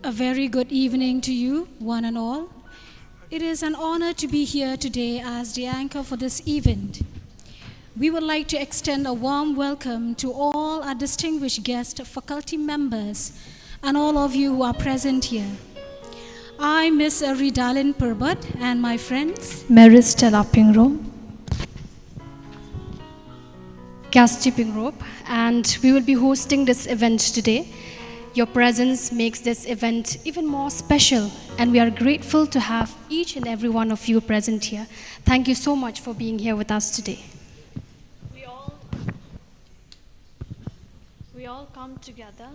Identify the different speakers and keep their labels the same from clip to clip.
Speaker 1: A very good evening to you, one and all. It is an honor to be here today as the anchor for this event. We would like to extend a warm welcome to all our distinguished guest faculty members and all of you who are present here. I, Miss Ridalin Purbat, and my friends,
Speaker 2: Maris Telapingro,
Speaker 3: Casti Pingrop, and we will be hosting this event today. Your presence makes this event even more special, and we are grateful to have each and every one of you present here. Thank you so much for being here with us today. We all come together.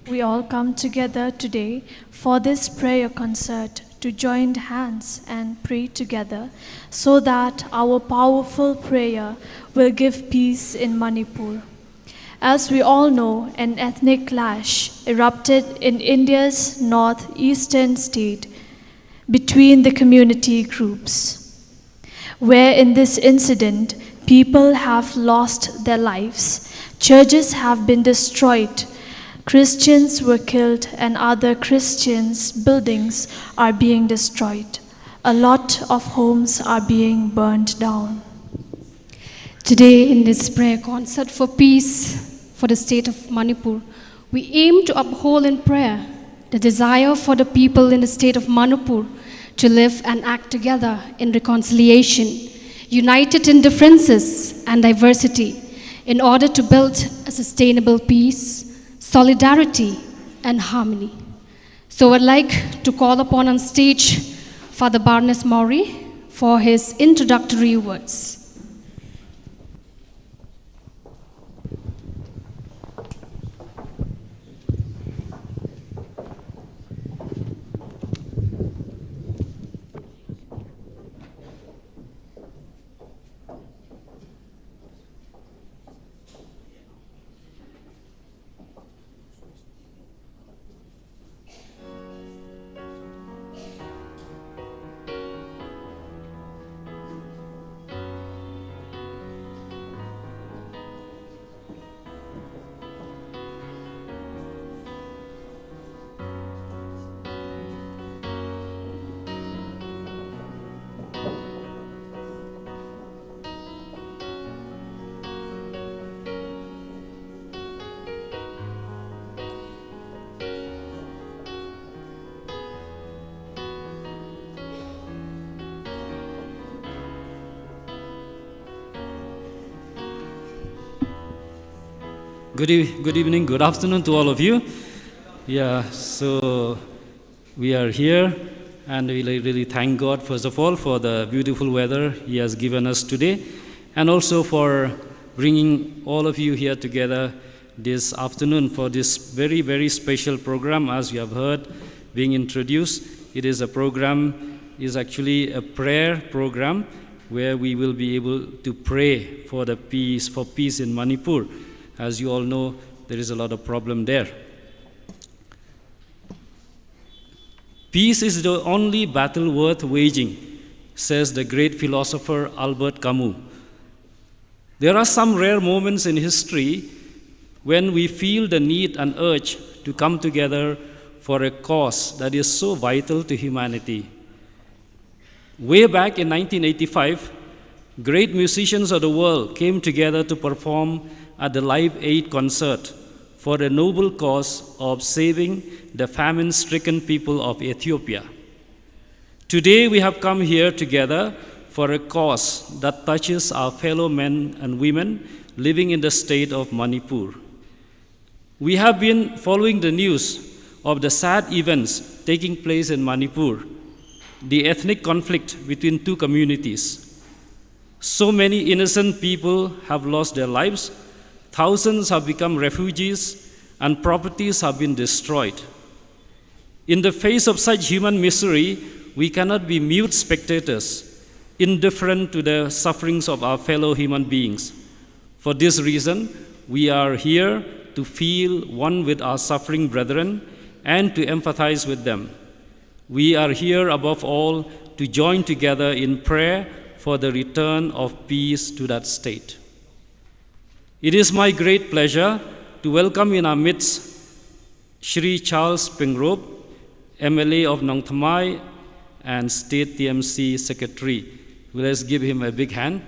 Speaker 2: we all come together today for this prayer concert to join hands and pray together so that our powerful prayer will give peace in Manipur. As we all know, an ethnic clash erupted in India's northeastern state between the community groups, where in this incident, people have lost their lives, churches have been destroyed, Christians were killed, and other Christians' buildings are being destroyed. A lot of homes are being burned down.
Speaker 3: Today, in this prayer concert for peace for the state of Manipur, we aim to uphold in prayer the desire for the people in the state of Manipur to live and act together in reconciliation, united in differences and diversity, in order to build a sustainable peace, solidarity, and harmony. So I'd like to call upon on stage Father Barnes Maury for his introductory words.
Speaker 4: Good evening, good afternoon to all of you. Yeah, so we are here and we really thank God, first of all, for the beautiful weather He has given us today, and also for bringing all of you here together this afternoon for this very, very special program. As you have heard being introduced, it is a program, is actually a prayer program where we will be able to pray for the peace, for peace in Manipur. As you all know, there is a lot of problem there. Peace is the only battle worth waging, says the great philosopher Albert Camus. There are some rare moments in history when we feel the need and urge to come together for a cause that is so vital to humanity. Way back in 1985, great musicians of the world came together to perform at the Live Aid concert for a noble cause of saving the famine-stricken people of Ethiopia. Today we have come here together for a cause that touches our fellow men and women living in the state of Manipur. We have been following the news of the sad events taking place in Manipur, the ethnic conflict between two communities. So many innocent people have lost their lives. Thousands have become refugees, and properties have been destroyed. In the face of such human misery, we cannot be mute spectators, indifferent to the sufferings of our fellow human beings. For this reason, we are here to feel one with our suffering brethren and to empathize with them. We are here, above all, to join together in prayer for the return of peace to that state. It is my great pleasure to welcome in our midst Shri Charles Pingrove, MLA of Nong Thamai and State TMC Secretary. Let's give him a big hand.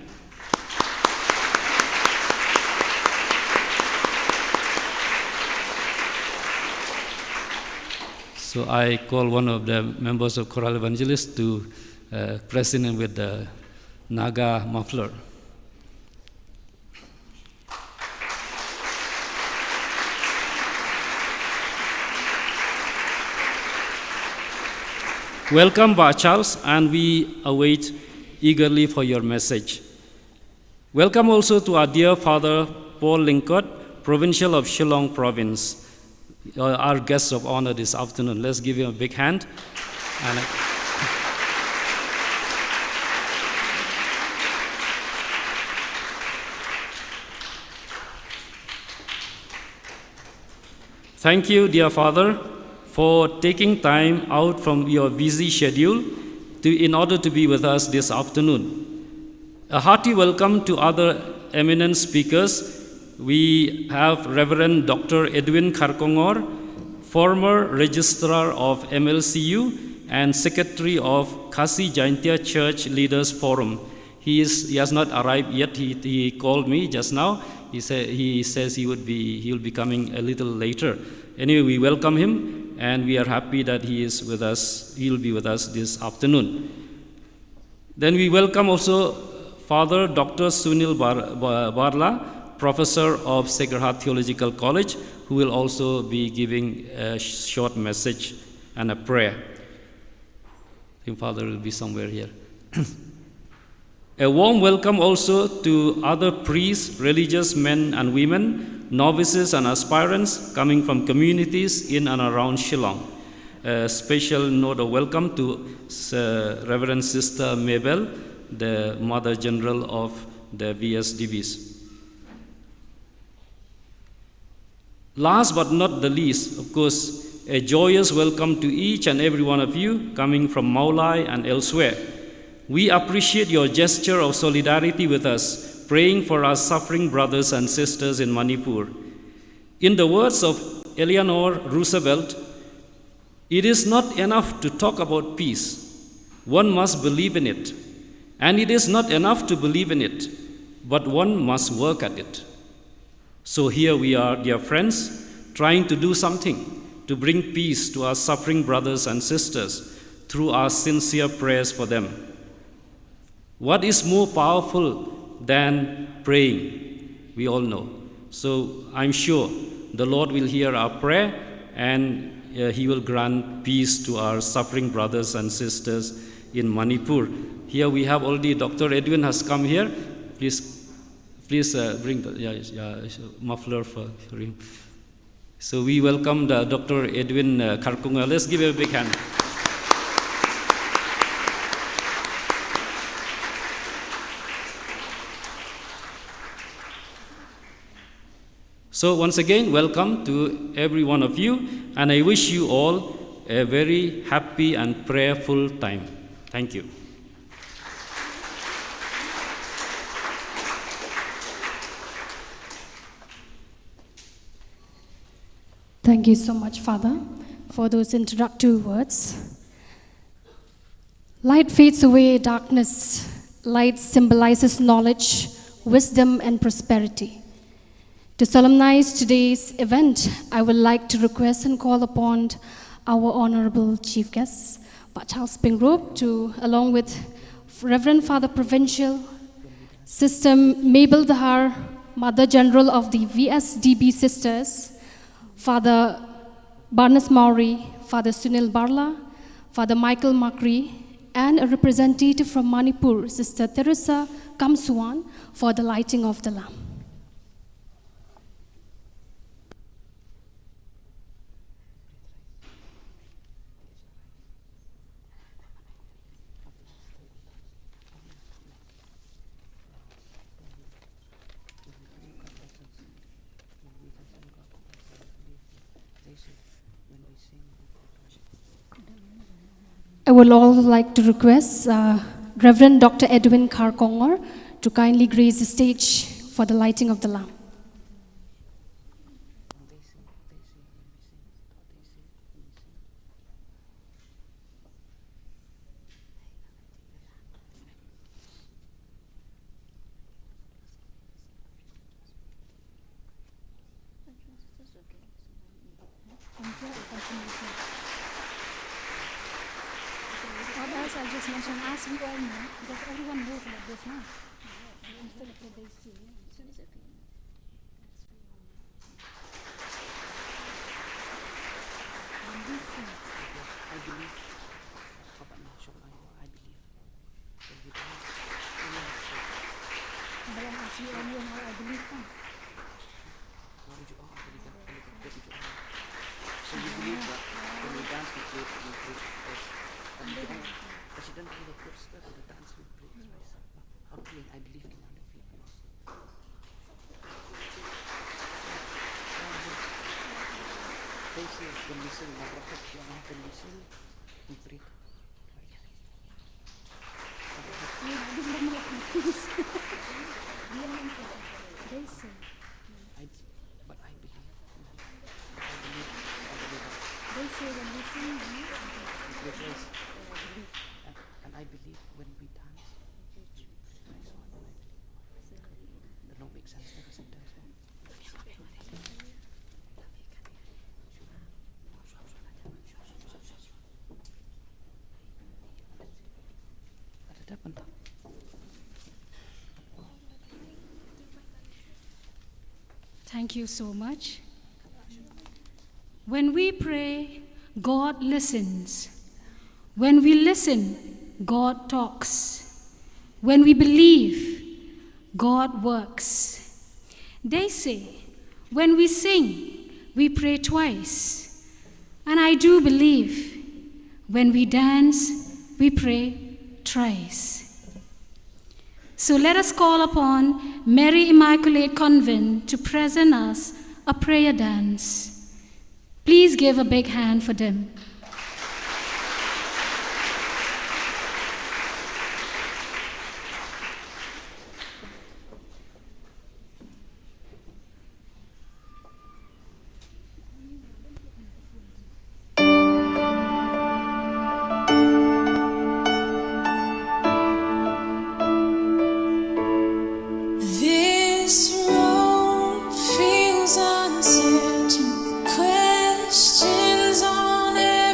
Speaker 4: So I call one of the members of Choral Evangelists to present him with the Naga muffler. Welcome, Ba Charles, and we await eagerly for your message. Welcome also to our dear Father Paul Linkott, Provincial of Shillong Province, our guest of honor this afternoon. Let's give him a big hand. Thank you, dear Father, for taking time out from your busy schedule in order to be with us this afternoon. A hearty welcome to other eminent speakers. We have Reverend Dr. Edwin Kharkongor, former Registrar of MLCU and Secretary of Khasi Jaintia Church Leaders Forum. He has not arrived yet. He called me just now. He says he will be coming a little later. Anyway, we welcome him, and we are happy that he is with us. He will be with us this afternoon. Then we welcome also Father Dr. Sunil Barla, Professor of Sacred Heart Theological College, who will also be giving a short message and a prayer. I think Father will be somewhere here. A warm welcome also to other priests, religious men and women, novices and aspirants coming from communities in and around Shillong. A special note of welcome to Reverend Sister Mabel, the Mother General of the VSDBs. Last but not the least, of course, a joyous welcome to each and every one of you coming from Maulai and elsewhere. We appreciate your gesture of solidarity with us, praying for our suffering brothers and sisters in Manipur. In the words of Eleanor Roosevelt, it is not enough to talk about peace. One must believe in it. And it is not enough to believe in it, but one must work at it. So here we are, dear friends, trying to do something to bring peace to our suffering brothers and sisters through our sincere prayers for them. What is more powerful than praying? We all know. So I'm sure the Lord will hear our prayer, and He will grant peace to our suffering brothers and sisters in Manipur. Here we have already Dr. Edwin has come here. Please bring the muffler for him. So we welcome Dr. Edwin Kharkunga. Let's give him a big hand. So once again, welcome to every one of you, and I wish you all a very happy and prayerful time. Thank you.
Speaker 3: Thank you so much, Father, for those introductory words. Light fades away darkness. Light symbolizes knowledge, wisdom, and prosperity. To solemnize today's event, I would like to request and call upon our honorable chief guests, Charles Pingrove, along with Reverend Father Provincial, Sister Mabel Dahar, Mother General of the VSDB Sisters, Father Barnes Maury, Father Sunil Barla, Father Michael Makri, and a representative from Manipur, Sister Teresa Kamsuan, for the lighting of the lamp. I would also like to request Reverend Dr. Edwin Karkongor to kindly grace the stage for the lighting of the lamp.
Speaker 1: What else I just mentioned, as we all know, because everyone knows about this now.
Speaker 5: And I believe when we dance, the law makes sense never sometimes.
Speaker 1: Thank you so much. When we pray, God listens. When we listen, God talks. When we believe, God works. They say, when we sing, we pray twice. And I do believe, when we dance, we pray thrice. So let us call upon Mary Immaculate Convent to present us a prayer dance. Please give a big hand for them.
Speaker 6: This road feels uncertain, questions on it.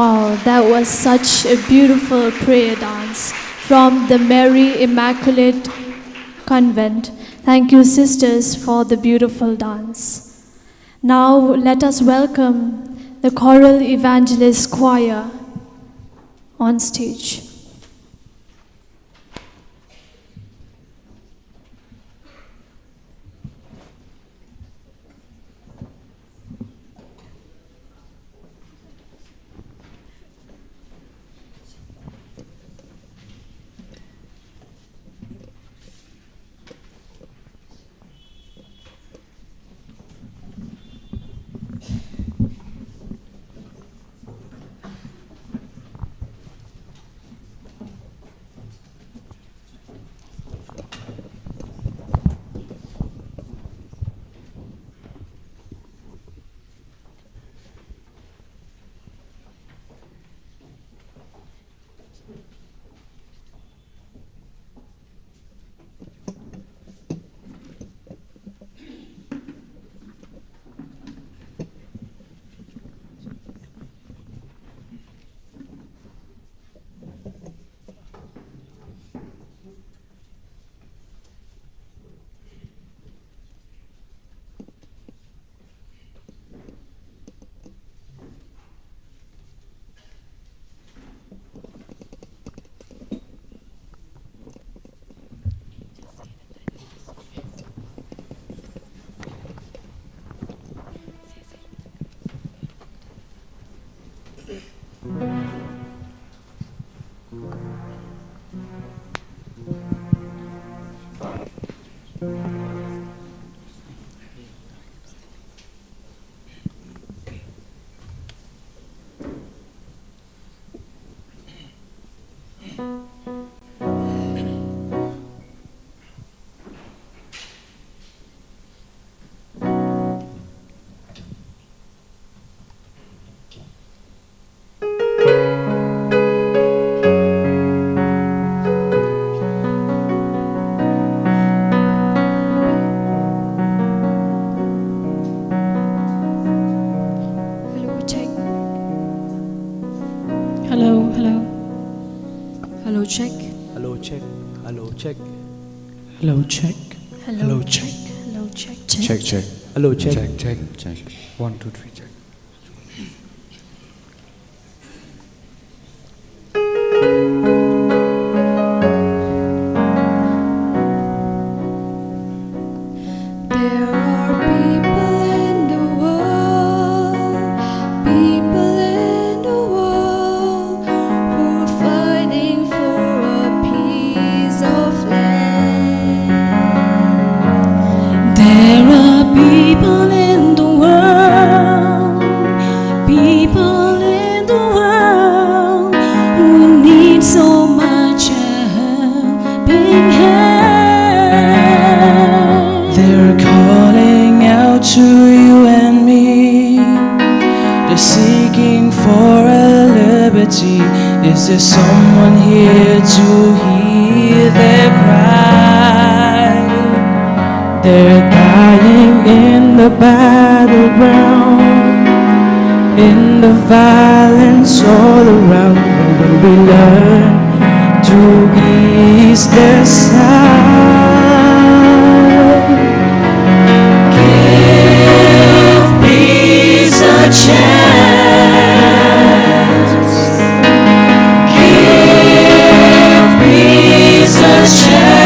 Speaker 2: Wow, that was such a beautiful prayer dance from the Mary Immaculate Convent. Thank you, sisters, for the beautiful dance. Now let us welcome the Choral Evangelist Choir on stage.
Speaker 7: Hello, check.
Speaker 8: Hello, check. Hello, check.
Speaker 9: Hello, check.
Speaker 2: Hello, check. Hello, check.
Speaker 9: Check, check.
Speaker 8: Hello, check.
Speaker 9: Check, check, check. 1, 2, 3, check.
Speaker 6: There are people in the world, people in the world who are fighting for a piece of land. There are people in the world, people in the world who need so much a helping hand.
Speaker 7: They're calling out to you and me. They're seeking for a liberty. Is there someone here to hear their cry? They're dying in the battleground, in the violence all around. And when we learn to ease their side, give peace a chance. Give peace a chance.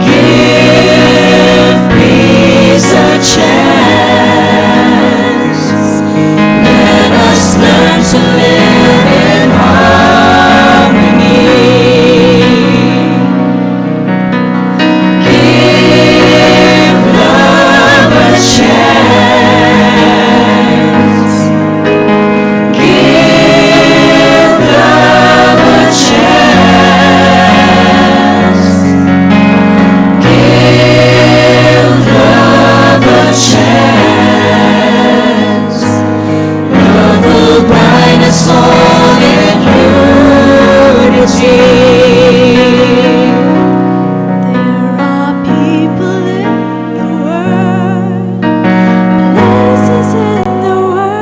Speaker 7: Give peace a chance. Let us learn to live in harmony. Give love a chance. Give love a chance. Give love a chance. Love will bind us all in unity. There are people in the world, places in the world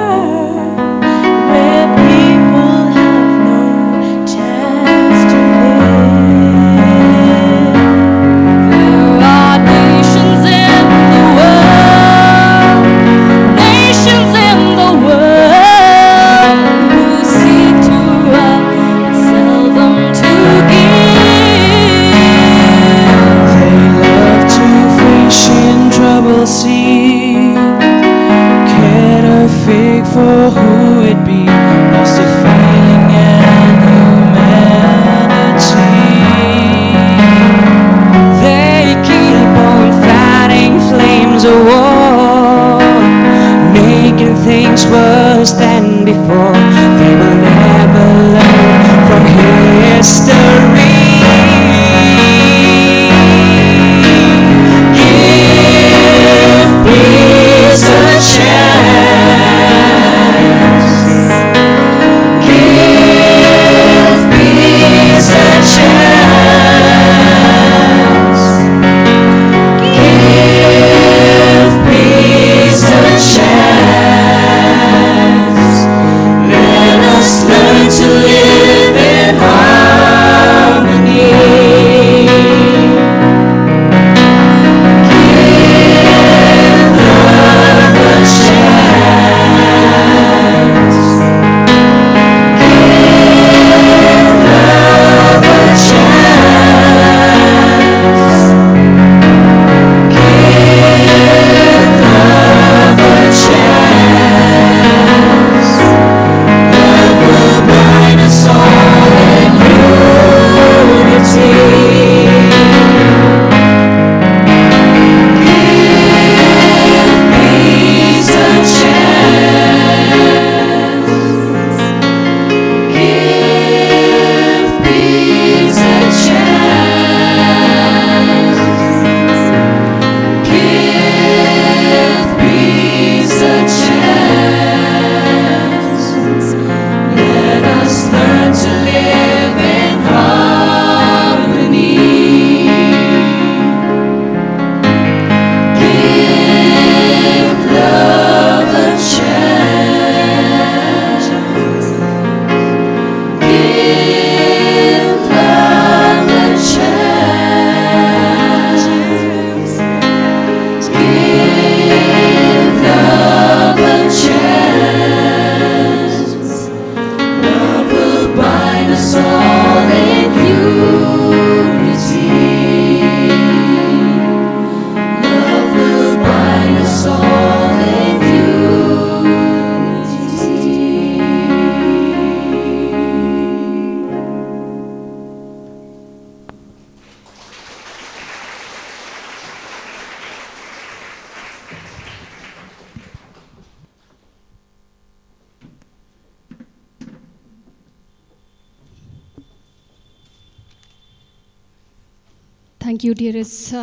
Speaker 3: Thank you, dearest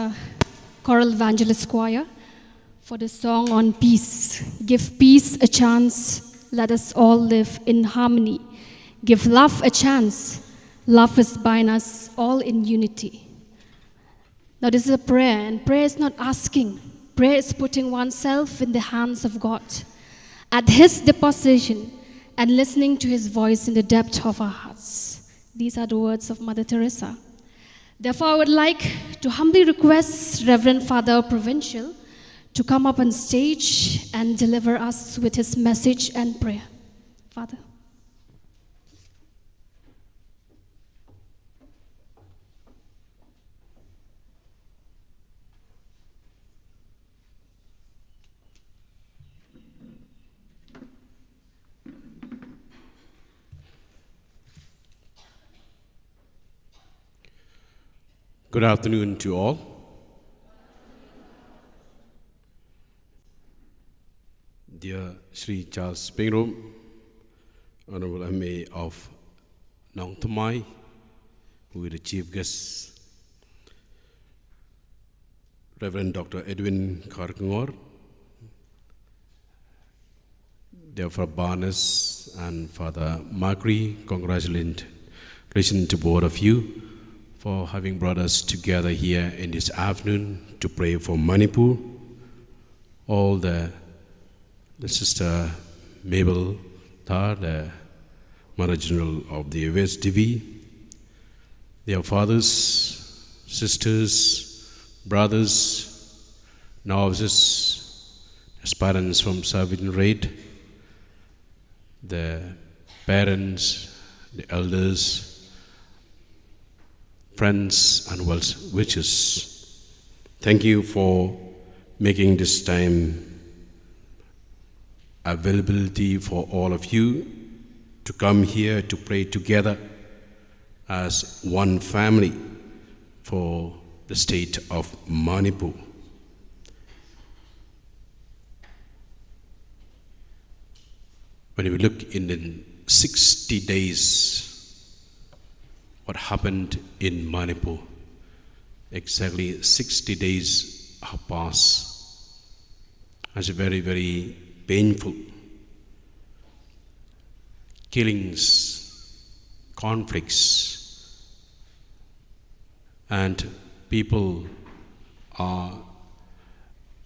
Speaker 3: Choral Evangelist Choir, for the song on peace. Give peace a chance, let us all live in harmony. Give love a chance, love is bind us all in unity. Now this is a prayer, and prayer is not asking. Prayer is putting oneself in the hands of God, at His disposition, and listening to His voice in the depth of our hearts. These are the words of Mother Teresa. Therefore, I would like to humbly request Reverend Father Provincial to come up on stage and deliver us with his message and prayer. Father.
Speaker 10: Good afternoon to all. Dear Sri Charles Pingrum, Honorable MA of Nong Tamai, who is the chief guest, Reverend Dr. Edwin Karkungor, dear Father Barnes and Father Macri, congratulations to both of you for having brought us together here in this afternoon to pray for Manipur. All the Sister Mabel Thar, the Mother General of the USDV, their fathers, sisters, brothers, novices, aspirants from Savin Raid, the parents, the elders, friends and well wishes. Thank you for making this time availability for all of you to come here to pray together as one family for the state of Manipur. When we look in the 60 days what happened in Manipur, exactly 60 days have passed. It's very, very painful. Killings, conflicts, and people are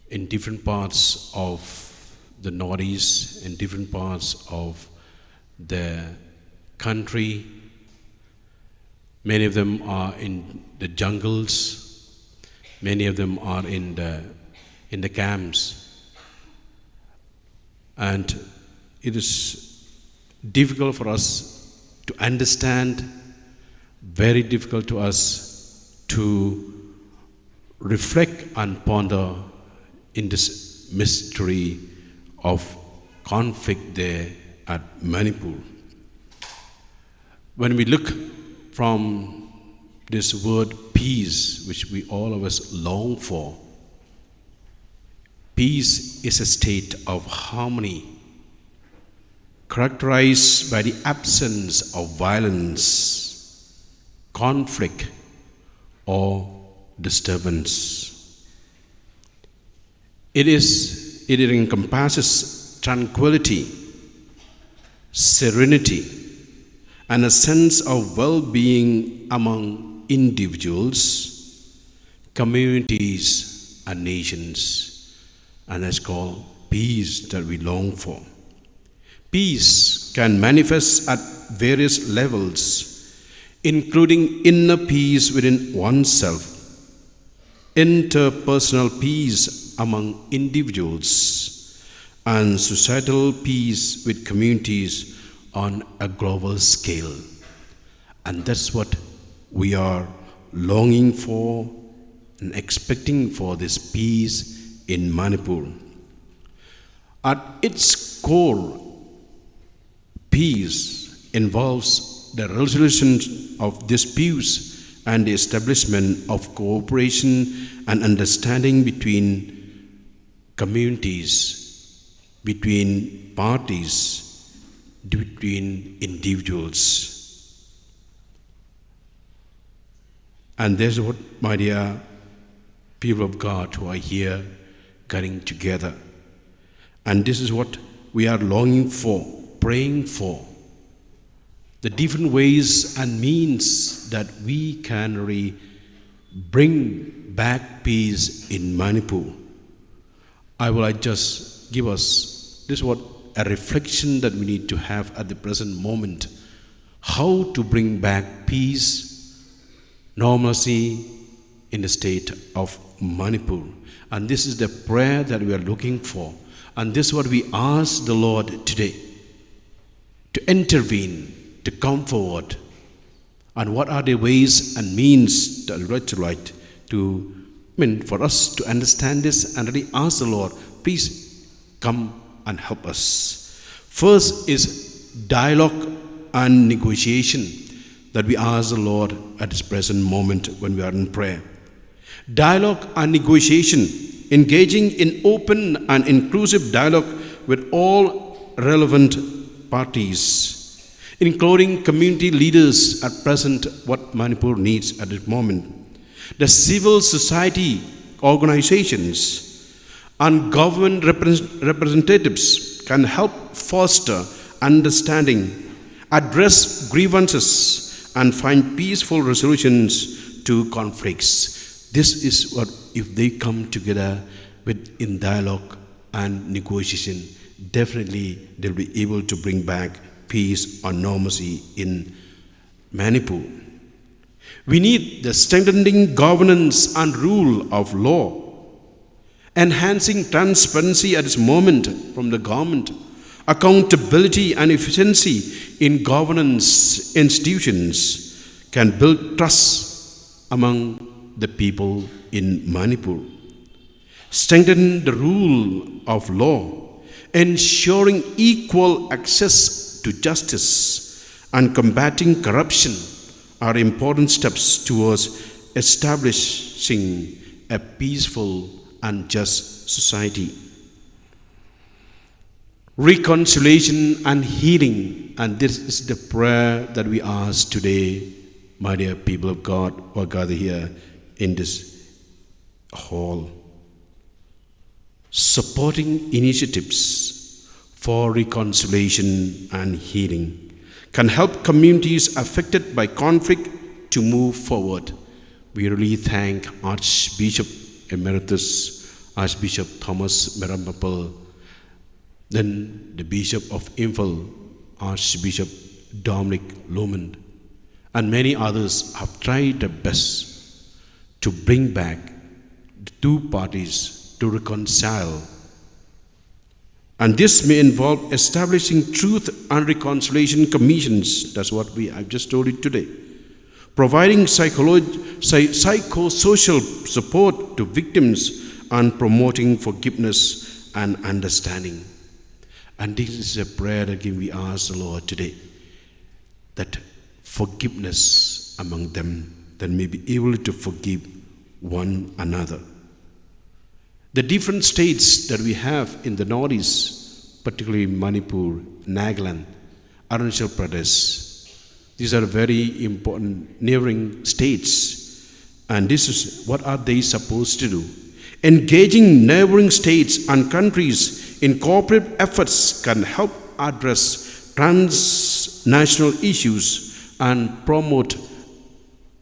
Speaker 10: in different parts of the Northeast, in different parts of the country. Many of them are in the jungles. Many of them are in the camps. And it is difficult for us to understand, very difficult to us to reflect and ponder in this mystery of conflict there at Manipur. When we look from this word peace, which we all of us long for, peace is a state of harmony, characterized by the absence of violence, conflict, or disturbance. It encompasses tranquility, serenity, and a sense of well-being among individuals, communities, and nations. And that's called peace that we long for. Peace can manifest at various levels, including inner peace within oneself, interpersonal peace among individuals, and societal peace with communities on a global scale. And that's what we are longing for and expecting for, this peace in Manipur. At its core, peace involves the resolution of disputes and the establishment of cooperation and understanding between communities, between parties, between individuals. And that's what, my dear people of God who are here getting together. And this is what we are longing for, praying for. The different ways and means that we can bring back peace in Manipur. I will just give us this what a reflection that we need to have at the present moment. How to bring back peace, normalcy in the state of Manipur. And this is the prayer that we are looking for. And this is what we ask the Lord today, to intervene, to come forward. And what are the ways and means that we would like to, for us to understand this and really ask the Lord, please come and help us. First is dialogue and negotiation that we ask the Lord at this present moment when we are in prayer. Dialogue and negotiation, engaging in open and inclusive dialogue with all relevant parties, including community leaders at present, what Manipur needs at this moment. The civil society organizations and government representatives can help foster understanding, address grievances, and find peaceful resolutions to conflicts. This is what, if they come together in dialogue and negotiation, definitely they'll be able to bring back peace or normalcy in Manipur. We need the strengthening governance and rule of law, enhancing transparency at this moment from the government, accountability and efficiency in governance institutions can build trust among the people in Manipur. Strengthen the rule of law, ensuring equal access to justice and combating corruption are important steps towards establishing a peaceful and just society. Reconciliation and healing, and this is the prayer that we ask today, my dear people of God who are gathered here in this hall. Supporting initiatives for reconciliation and healing can help communities affected by conflict to move forward. We really thank Archbishop Emeritus, Archbishop Thomas Merampapal, then the Bishop of Imphal, Archbishop Dominic Lohman, and many others have tried their best to bring back the two parties to reconcile. And this may involve establishing truth and reconciliation commissions. That's what I've just told you today. Providing psychosocial support to victims and promoting forgiveness and understanding. And this is a prayer that we ask the Lord today, that forgiveness among them, that may be able to forgive one another. The different states that we have in the Northeast, particularly Manipur, Nagaland, Arunachal Pradesh, these are very important neighboring states. And this is what are they supposed to do? Engaging neighboring states and countries in cooperative efforts can help address transnational issues and promote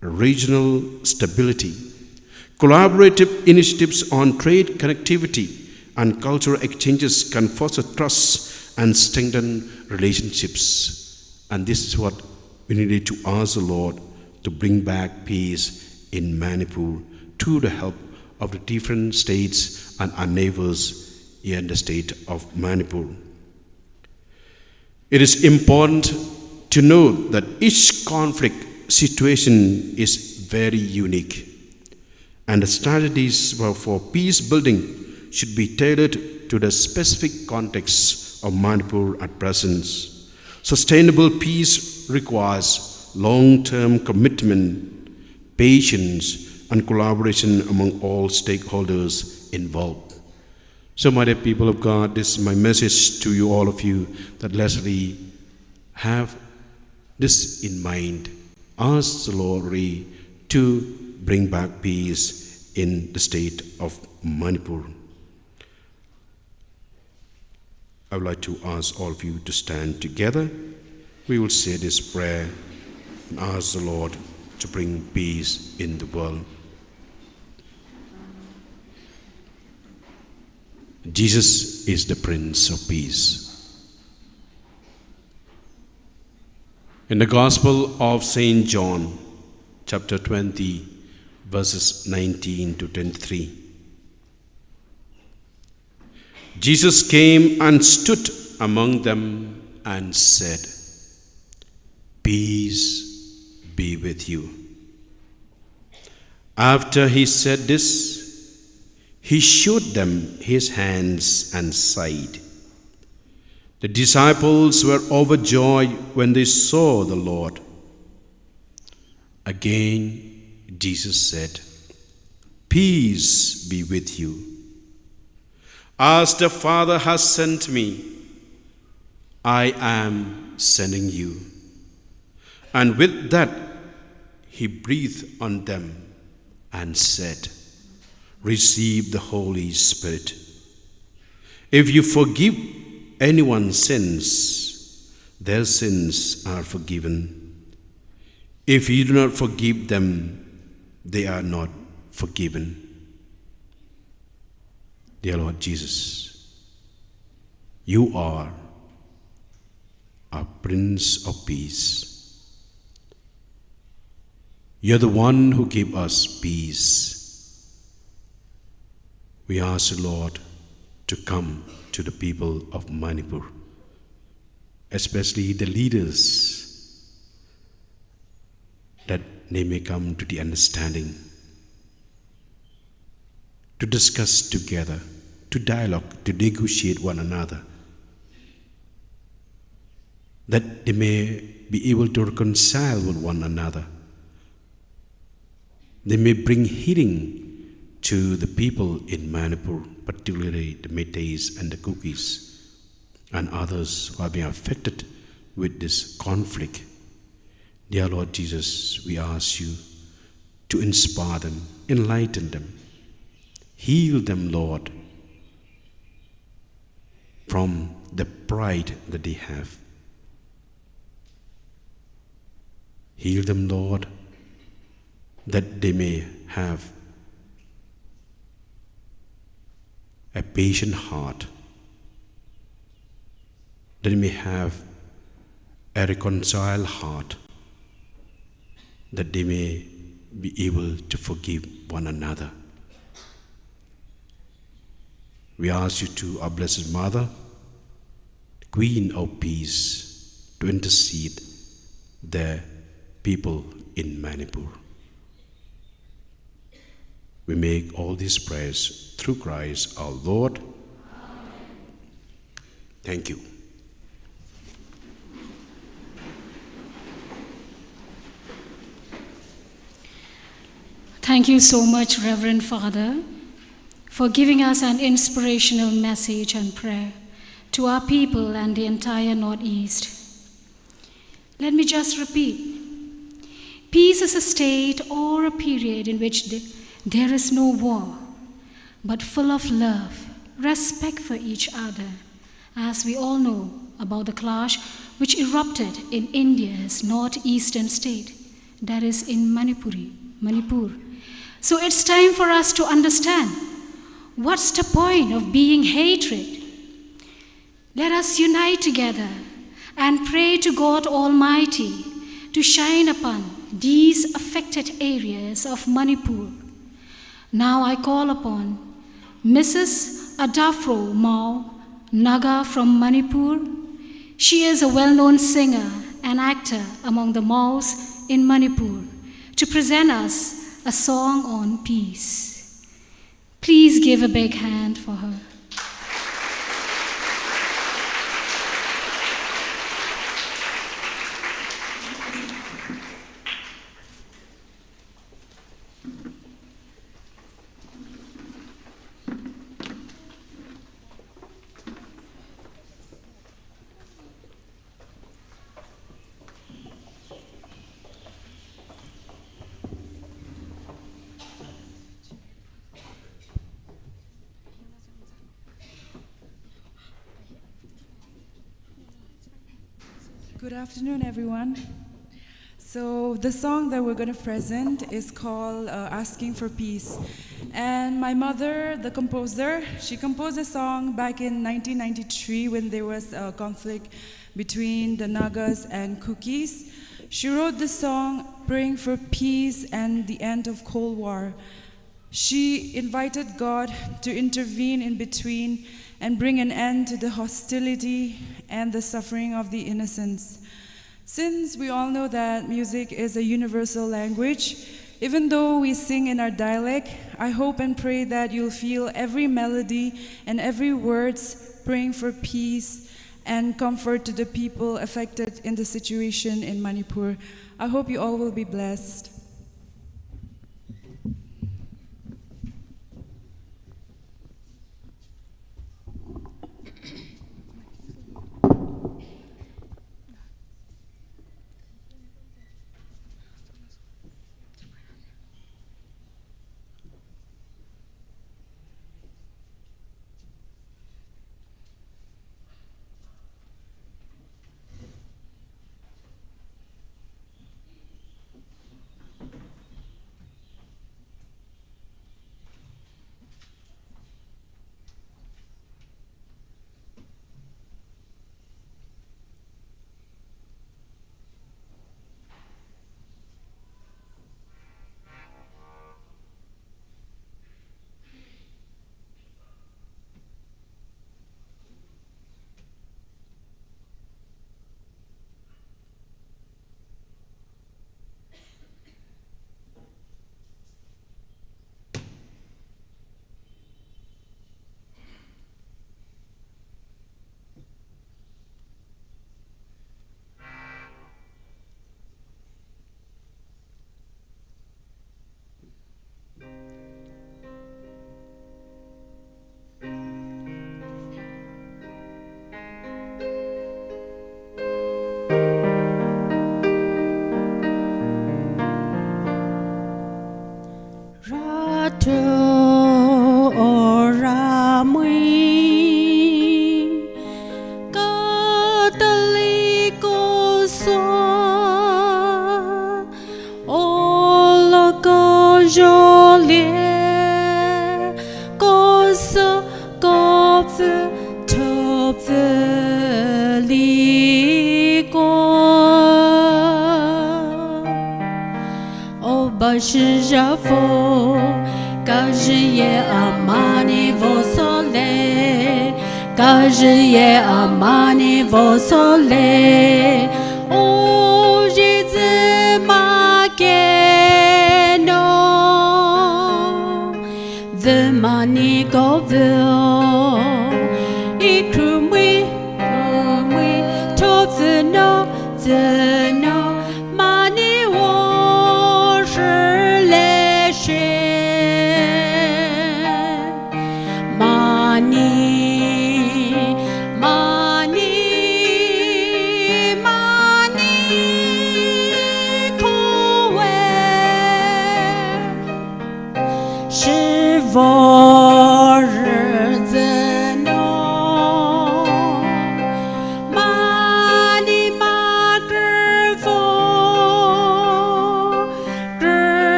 Speaker 10: regional stability. Collaborative initiatives on trade connectivity and cultural exchanges can foster trust and strengthen relationships. And this is what we needed to ask the Lord to bring back peace in Manipur through the help of the different states and our neighbors here in the state of Manipur. It is important to note that each conflict situation is very unique, and the strategies for peace building should be tailored to the specific context of Manipur at present. Sustainable peace requires long-term commitment, patience, and collaboration among all stakeholders involved. So, my dear people of God, this is my message to you, all of you, that let's really have this in mind. Ask the Lord to bring back peace in the state of Manipur. I would like to ask all of you to stand together. We will say this prayer and ask the Lord to bring peace in the world. Jesus is the Prince of Peace. In the Gospel of St. John, chapter 20, verses 19 to 23, Jesus came and stood among them and said, "Peace be with you." After he said this, he showed them his hands and side. The disciples were overjoyed when they saw the Lord. Again, Jesus said, "Peace be with you. As the Father has sent me, I am sending you." And with that, he breathed on them and said, "Receive the Holy Spirit. If you forgive anyone's sins, their sins are forgiven. If you do not forgive them, they are not forgiven." Dear Lord Jesus, you are our Prince of Peace. You're the one who gives us peace. We ask the Lord to come to the people of Manipur, especially the leaders, that they may come to the understanding, to discuss together, to dialogue, to negotiate one another, that they may be able to reconcile with one another. They may bring healing to the people in Manipur, particularly the Métis and the Kukis and others who have been affected with this conflict. Dear Lord Jesus, we ask you to inspire them, enlighten them, heal them, Lord, from the pride that they have. Heal them, Lord, that they may have a patient heart, that they may have a reconciled heart, that they may be able to forgive one another. We ask you to, our Blessed Mother, Queen of Peace, to intercede the people in Manipur. We make all these prayers through Christ our Lord. Amen. Thank you.
Speaker 1: Thank you so much, Reverend Father, for giving us an inspirational message and prayer to our people and the entire Northeast. Let me just repeat. Peace is a state or a period in which there is no war, but full of love, respect for each other, as we all know about the clash which erupted in India's northeastern state, that is in Manipur. So it's time for us to understand, what's the point of being hatred? Let us unite together and pray to God Almighty to shine upon these affected areas of Manipur. Now I call upon Mrs. Adafro Mao Naga from Manipur. She is a well-known singer and actor among the Maos in Manipur, to present us a song on peace. Please give a big hand for her.
Speaker 11: Good afternoon, everyone. So the song that we're going to present is called Asking for Peace. And my mother, the composer, she composed a song back in 1993 when there was a conflict between the Nagas and Kukis. She wrote this song praying for peace and the end of Cold War. She invited God to intervene in between and bring an end to the hostility and the suffering of the innocents. Since we all know that music is a universal language, even though we sing in our dialect, I hope and pray that you'll feel every melody and every words praying for peace and comfort to the people affected in the situation in Manipur. I hope you all will be blessed.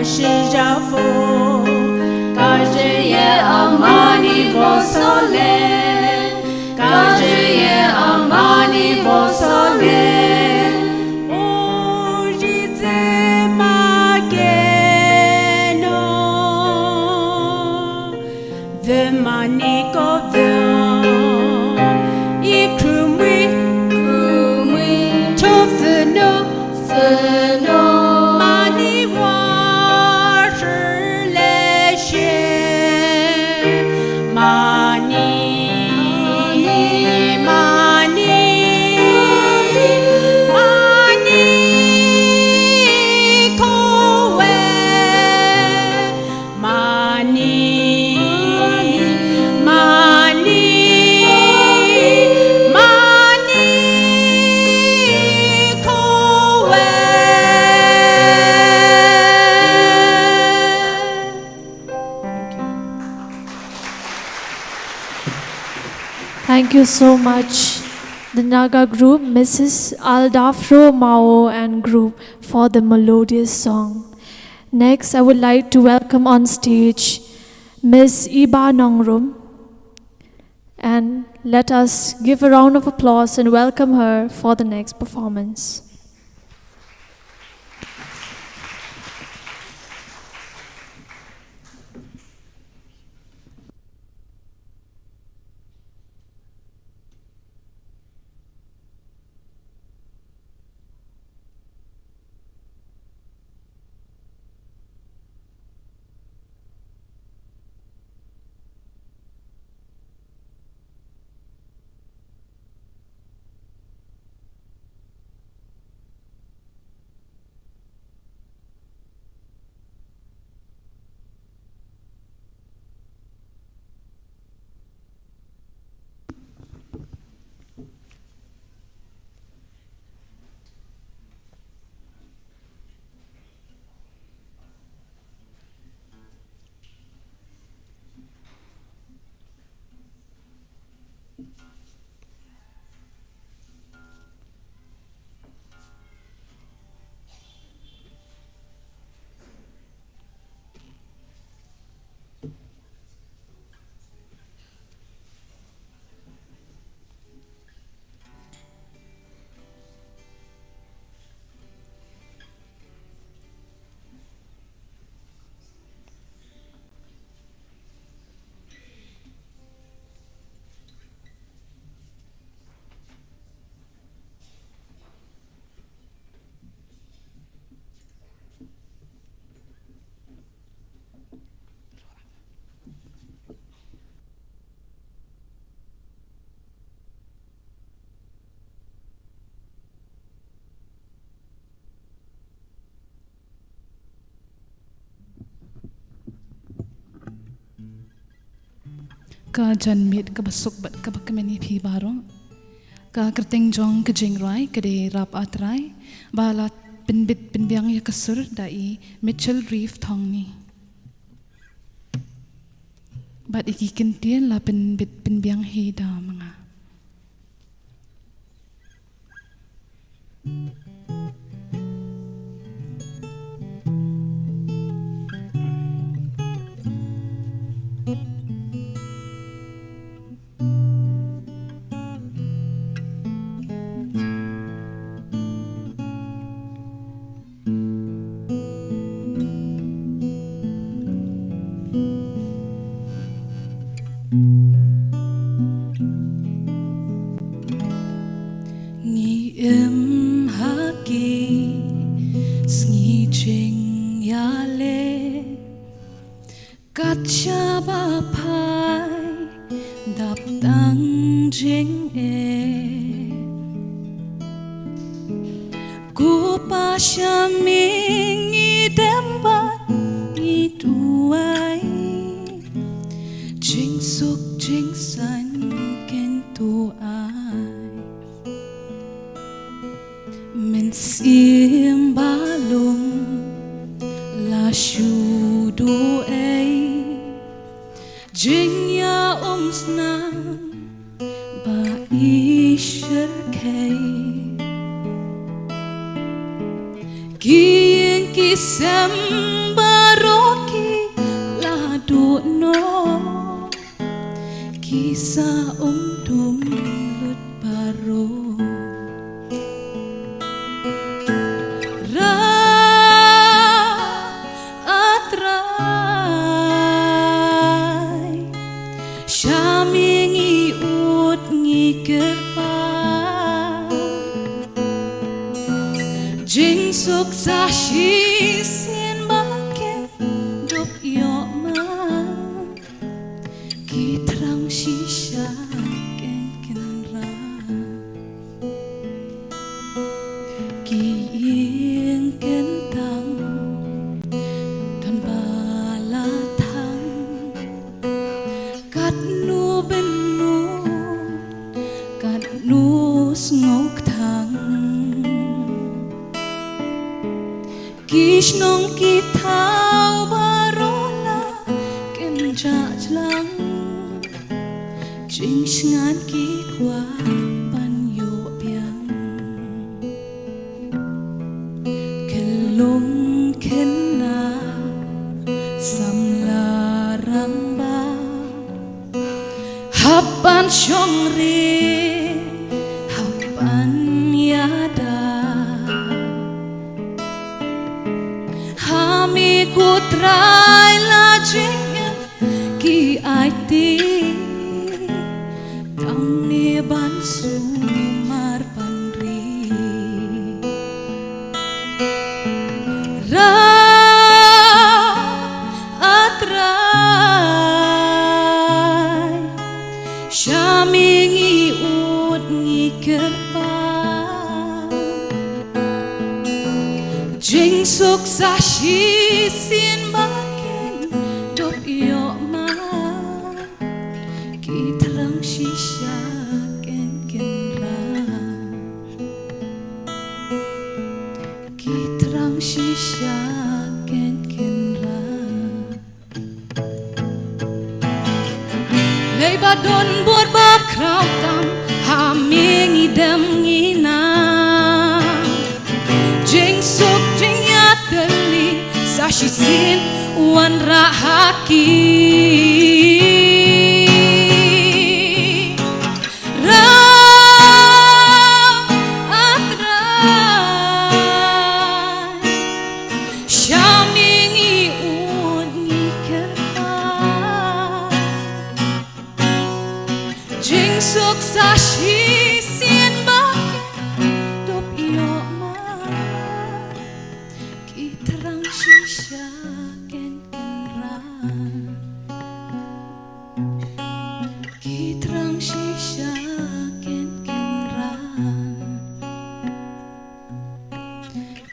Speaker 6: shijafo Kajiye amani vosole Kajiye amani vosole Ojize mageno Vemaniko Ikrumi Tofeno Mani Washerleshe Mani Kowe
Speaker 2: Thank you so much, the Naga group, Mrs. Adafro, Mao and group for the melodious song. Next, I would like to welcome on stage Miss Iba Nongrum, and let us give a round of applause and welcome her for the next performance.
Speaker 12: Ka janmit ka basuk bat ka bakamani phi baro ka kerting jong ka jingrai ka de rap atrai balat pinbit pinbyang ya kasur dai Mitchell Reef thongni bat ikikin tien la pinbit pinbyang hi da mga
Speaker 6: Kisamba roki la do no Kisa dum lut baro Ra atrai Shamingi ut ngikerpa Jing suk sa shi sin baken dop yo ma Ki trang shi sha ken ken ra Ki ing ken tang Tan ba la thang Kat nu ben nu Kat nu ngok thang Kish nong ki thao barona ken cha chlang Jing ngan ki kwa ban yo piang Ken lung ken na sam la rang ba Hapan shong ri hapan yada Hami ku trai la jing ki ai ti Tang ni ban su mar pan ri Ra atrai Shamingi ut ngikerpa Jing suk sa shi sin baken dop yo ma Ki trang shi sha ken ken ra Ki trang shi sha ken ken ra Lei ba don buat ba krau tam ha mingi dem ngi na Jing suk jing ya teli sa shi sin wan ra haki Ra atrai Shamingi ud ngikerpa Jing suk sa shi sin baken dop yo ma Ki terang shisha ken ken ra Ki terang shisha ken ken ra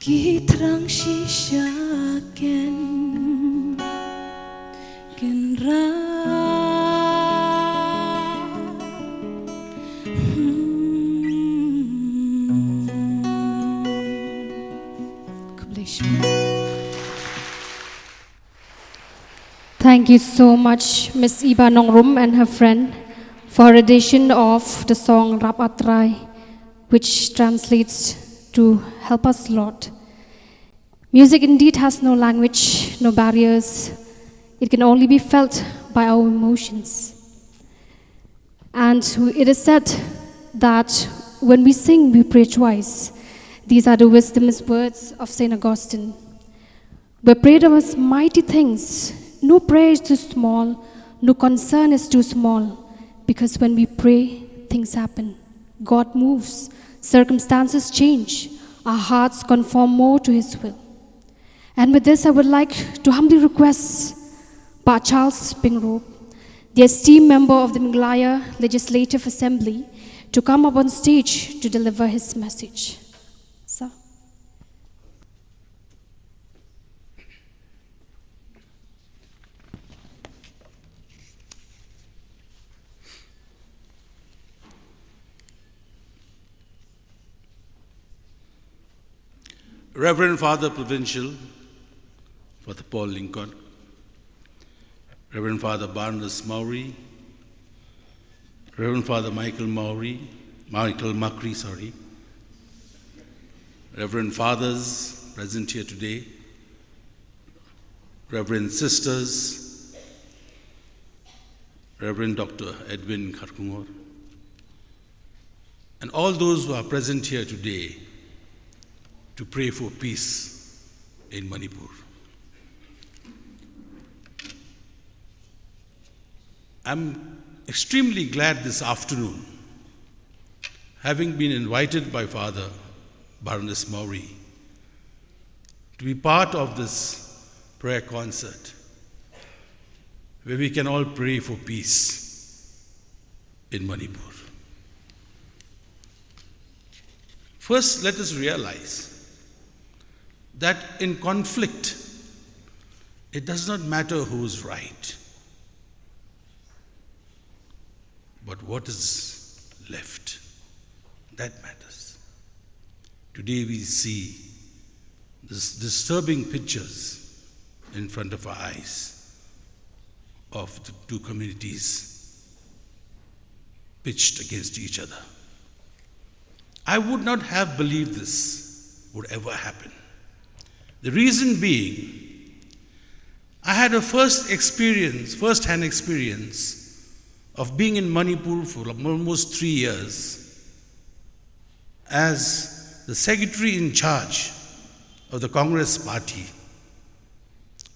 Speaker 6: Ki terang shisha ken ken ra
Speaker 3: Thank you so much, Miss Iba Nongrum and her friend, for her edition of the song Rap Atrai, which translates to Help Us, Lord. Music indeed has no language, no barriers. It can only be felt by our emotions. And it is said that when we sing, we pray twice. These are the wisdom's words of St. Augustine. We pray the most mighty things. No prayer is too small, no concern is too small, because when we pray, things happen. God moves, circumstances change, our hearts conform more to His will. And with this, I would like to humbly request Pa Charles Pingrove, the esteemed member of the Meghalaya Legislative Assembly, to come up on stage to deliver his message. Sir.
Speaker 10: Reverend Father Provincial, Father Paul Lincoln, Reverend Father Barnabas Maury, Reverend Father Michael Macri, Reverend Fathers present here today, Reverend Sisters, Reverend Dr. Edwin Kharkungor, and all those who are present here today to pray for peace in Manipur. I'm extremely glad this afternoon, having been invited by Father Baroness Maury to be part of this prayer concert where we can all pray for peace in Manipur. First, let us realize that in conflict, it does not matter who's right, but what is left. That matters. Today we see these disturbing pictures in front of our eyes of the two communities pitched against each other. I would not have believed this would ever happen. The reason being, I had a first-hand experience of being in Manipur for almost 3 years as the secretary in charge of the Congress party,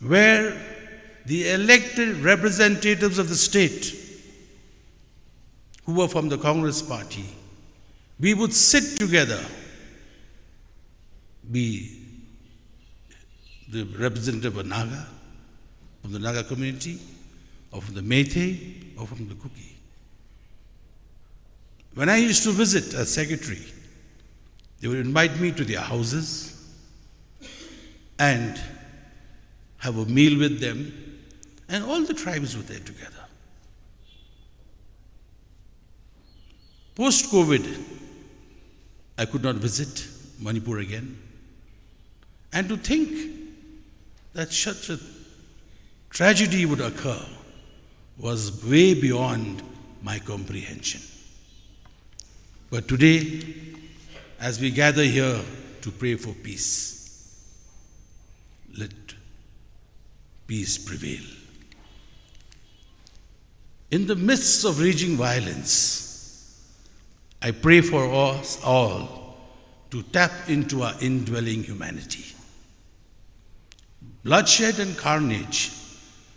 Speaker 10: where the elected representatives of the state who were from the Congress party, we would sit together, be the representative of Naga, from the Naga community, or from the Meitei, or from the Kuki. When I used to visit as secretary, they would invite me to their houses and have a meal with them, and all the tribes were there together. Post-COVID, I could not visit Manipur again. And to think that such a tragedy would occur was way beyond my comprehension. But today, as we gather here to pray for peace, let peace prevail. In the midst of raging violence, I pray for us all to tap into our indwelling humanity. Bloodshed and carnage,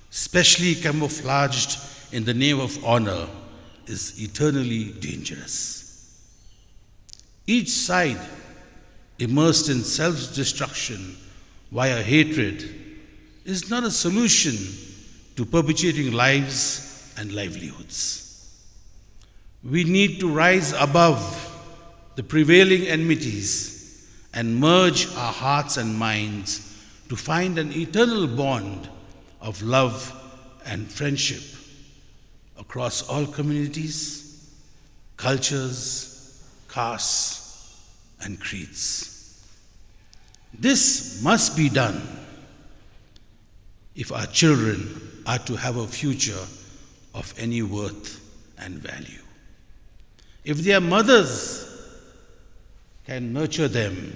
Speaker 10: especially camouflaged in the name of honor, is eternally dangerous. Each side immersed in self-destruction via hatred is not a solution to perpetuating lives and livelihoods. We need to rise above the prevailing enmities and merge our hearts and minds to find an eternal bond of love and friendship across all communities, cultures, castes, and creeds. This must be done if our children are to have a future of any worth and value. If their mothers can nurture them,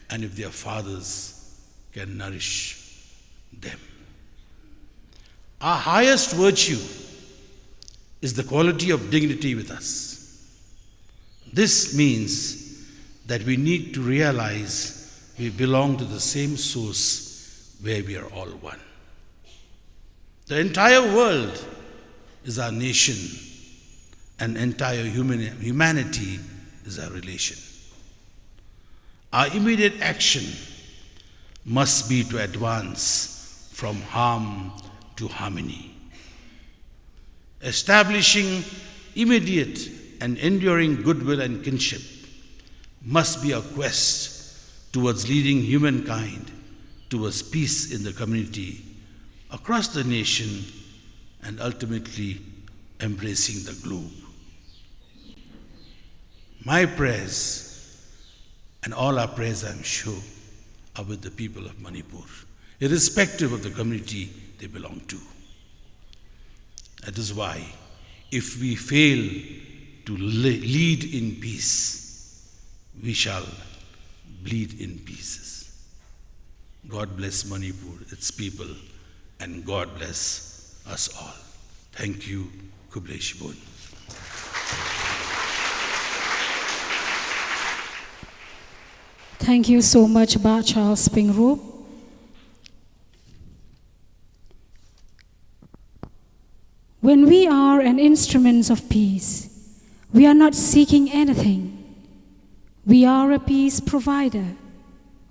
Speaker 10: and if their fathers can nourish them. Our highest virtue is the quality of dignity with us. This means that we need to realize we belong to the same source where we are all one. The entire world is our nation, and entire humanity is our relation. Our immediate action must be to advance from harm to harmony. Establishing immediate and enduring goodwill and kinship must be a quest towards leading humankind towards peace in the community, across the nation, and ultimately embracing the globe. My prayers, and all our prayers, I'm sure, are with the people of Manipur, irrespective of the community they belong to. That is why, if we fail to lead in peace, we shall bleed in pieces. God bless Manipur, its people, and God bless us all. Thank you, Kublai Shibun.
Speaker 1: Thank you so much, Ba Charles Pingroop. When we are an instrument of peace, we are not seeking anything. We are a peace provider.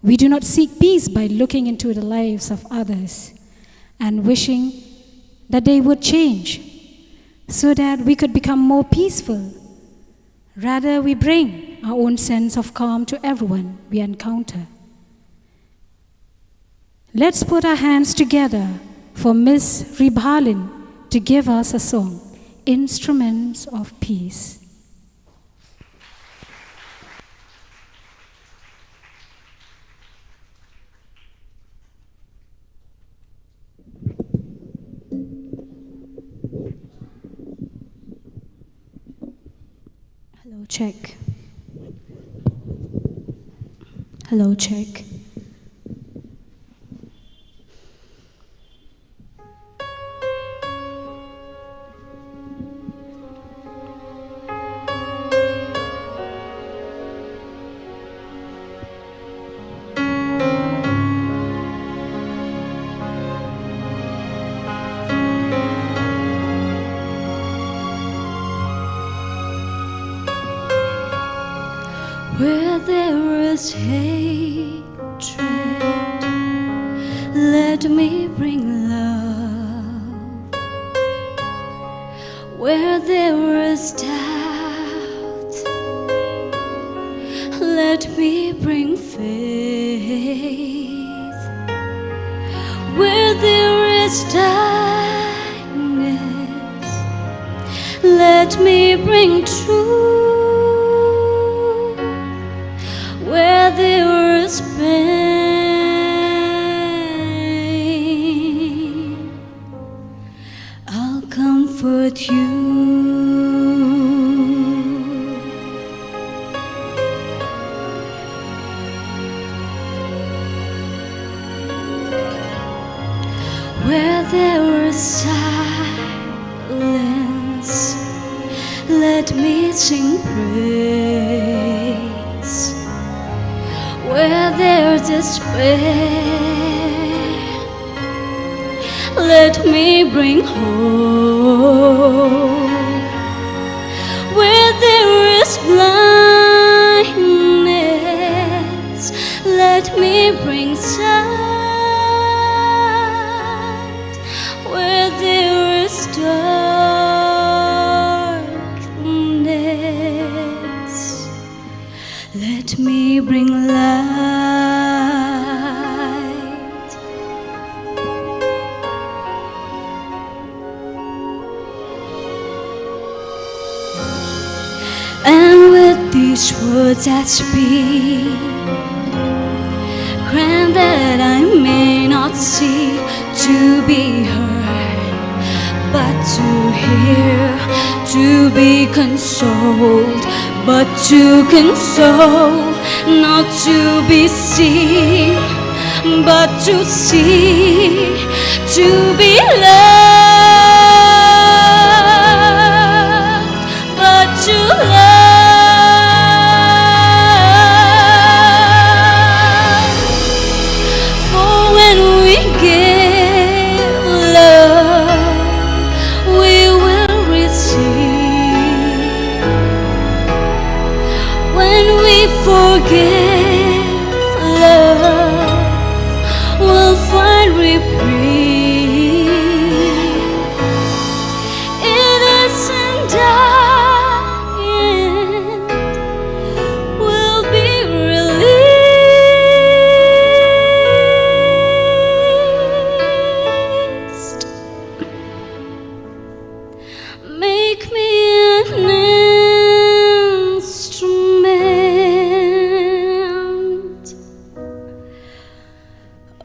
Speaker 1: We do not seek peace by looking into the lives of others and wishing that they would change so that we could become more peaceful. Rather, we bring our own sense of calm to everyone we encounter. Let's put our hands together for Miss Ribhalin to give us a song, Instruments of Peace. Hello, check. Hello, check.
Speaker 6: Where there is hatred, let me bring love. Where there is doubt, let me bring faith. Where there is darkness, let me bring truth. Where there is pain, I'll comfort you. Where there is silence, let me sing praise. Where there's despair, let me bring hope. Where there is blindness, let me bring sight. Where there is darkness, let me bring light. And with these words I speak, grant that I may not seek to be heard, but to hear, to be consoled, but to console, not to be seen, but to see, to be loved, but to love. For when we give love, we will receive. When we forgive, love will find reprieve. Innocent dying will be released. Make me an instrument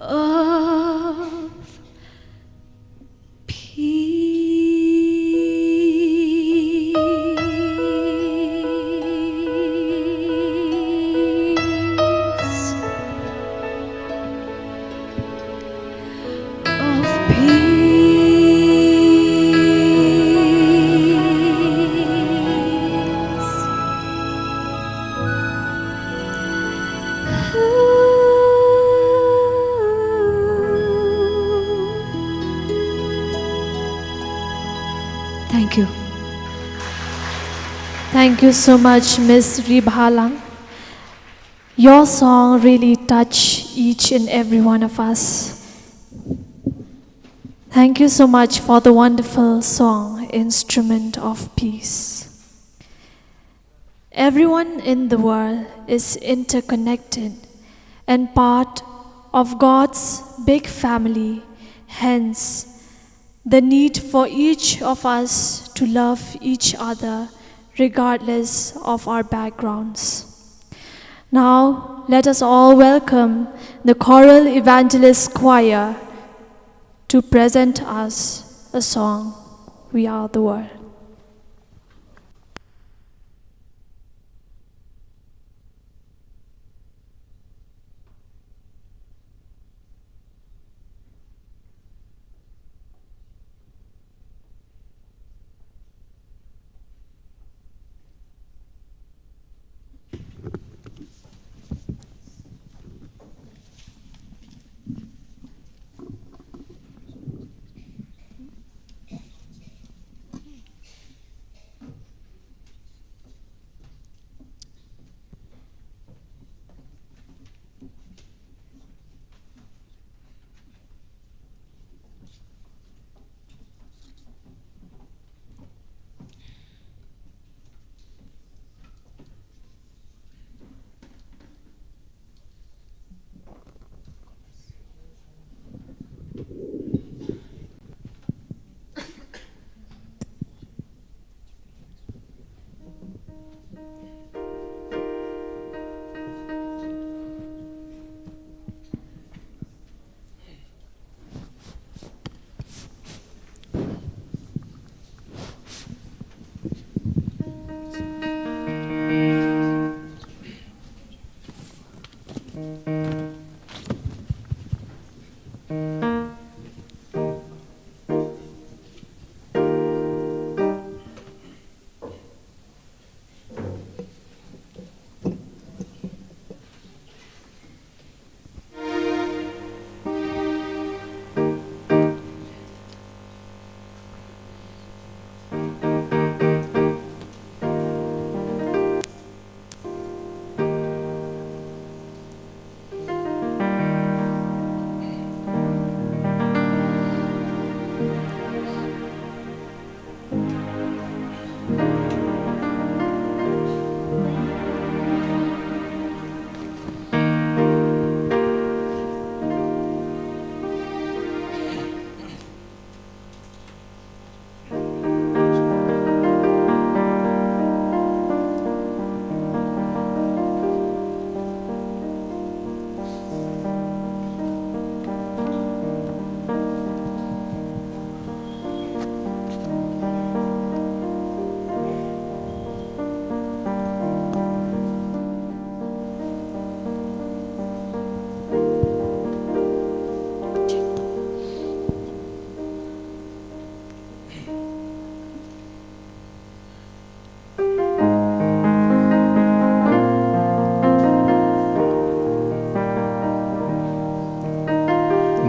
Speaker 6: of peace.
Speaker 2: Thank you so much, Miss Ribhalang. Your song really touched each and every one of us. Thank you so much for the wonderful song, Instrument of Peace. Everyone in the world is interconnected and part of God's big family. Hence, the need for each of us to love each other regardless of our backgrounds. Now, let us all welcome the Choral Evangelist Choir to present us a song, We Are the World.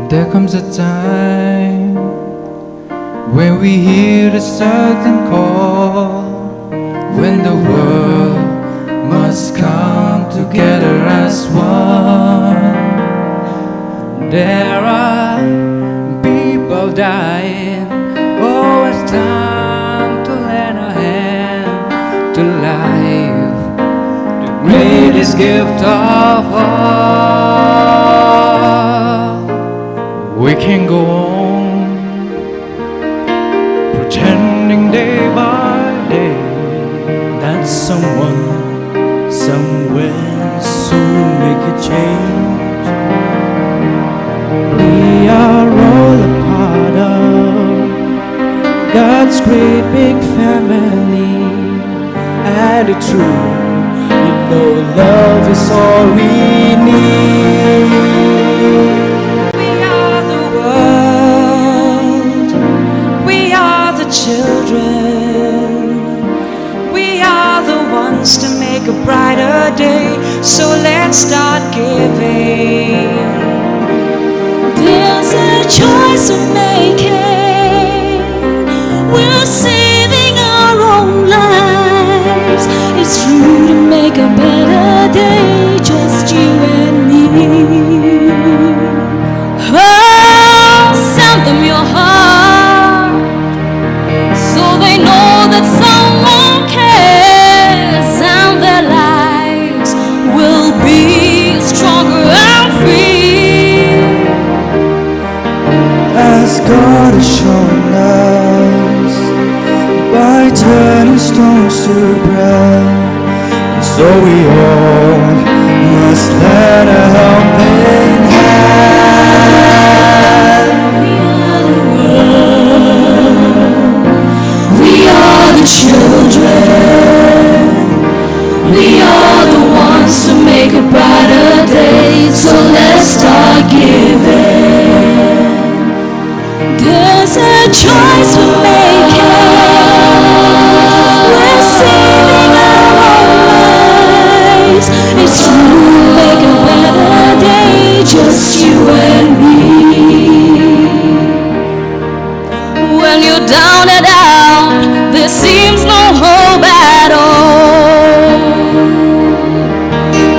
Speaker 7: There comes a time when we hear a certain call, when the world must come together as one. There are people dying. Oh, it's time to lend a hand to life, the greatest gift of all. We can go on pretending day by day
Speaker 13: that someone somewhere soon make a change.
Speaker 7: We are all a part of God's great big family.
Speaker 13: And it's true, you know love is all we need.
Speaker 6: Children, we are the ones to make a brighter day, so let's start giving. There's a choice we're making. We're saving our own lives
Speaker 13: to bread, and so we all must lend a helping hand.
Speaker 6: We are the children. We are the ones to make a brighter day. So let's start giving. There's a choice we're making. We're saving our own lives. It's true to make a better day. Just you and me. When you're down and out, there seems no hope at all.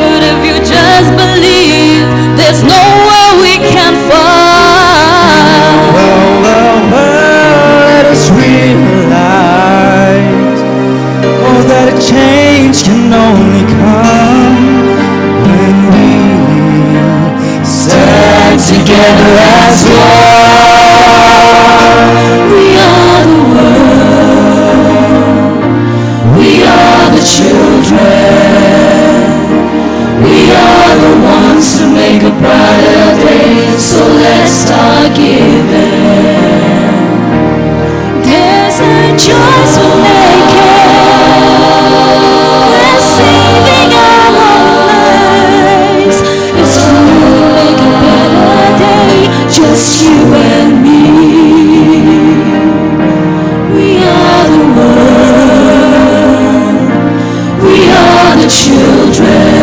Speaker 6: But if you just believe, there's nowhere we can fall.
Speaker 13: Well, let us realize, oh, that a change can only come when we stand together as one.
Speaker 6: We are the world. We are the children. We are the ones to make a brighter day. So let's start giving. There's a choice we're making. We're saving our own lives. It's true to make a better day. Just you and me. We are the world. We are the children.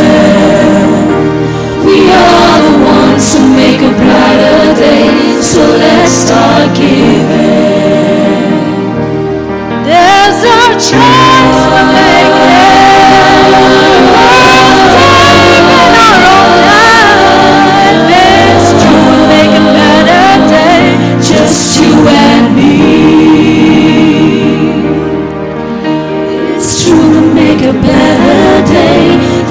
Speaker 6: We are the ones to make a brighter day. So let's start giving. There's a choice we're making. We're saving our own life. It's true to make a better day. Just you and me. It's true to make a better day.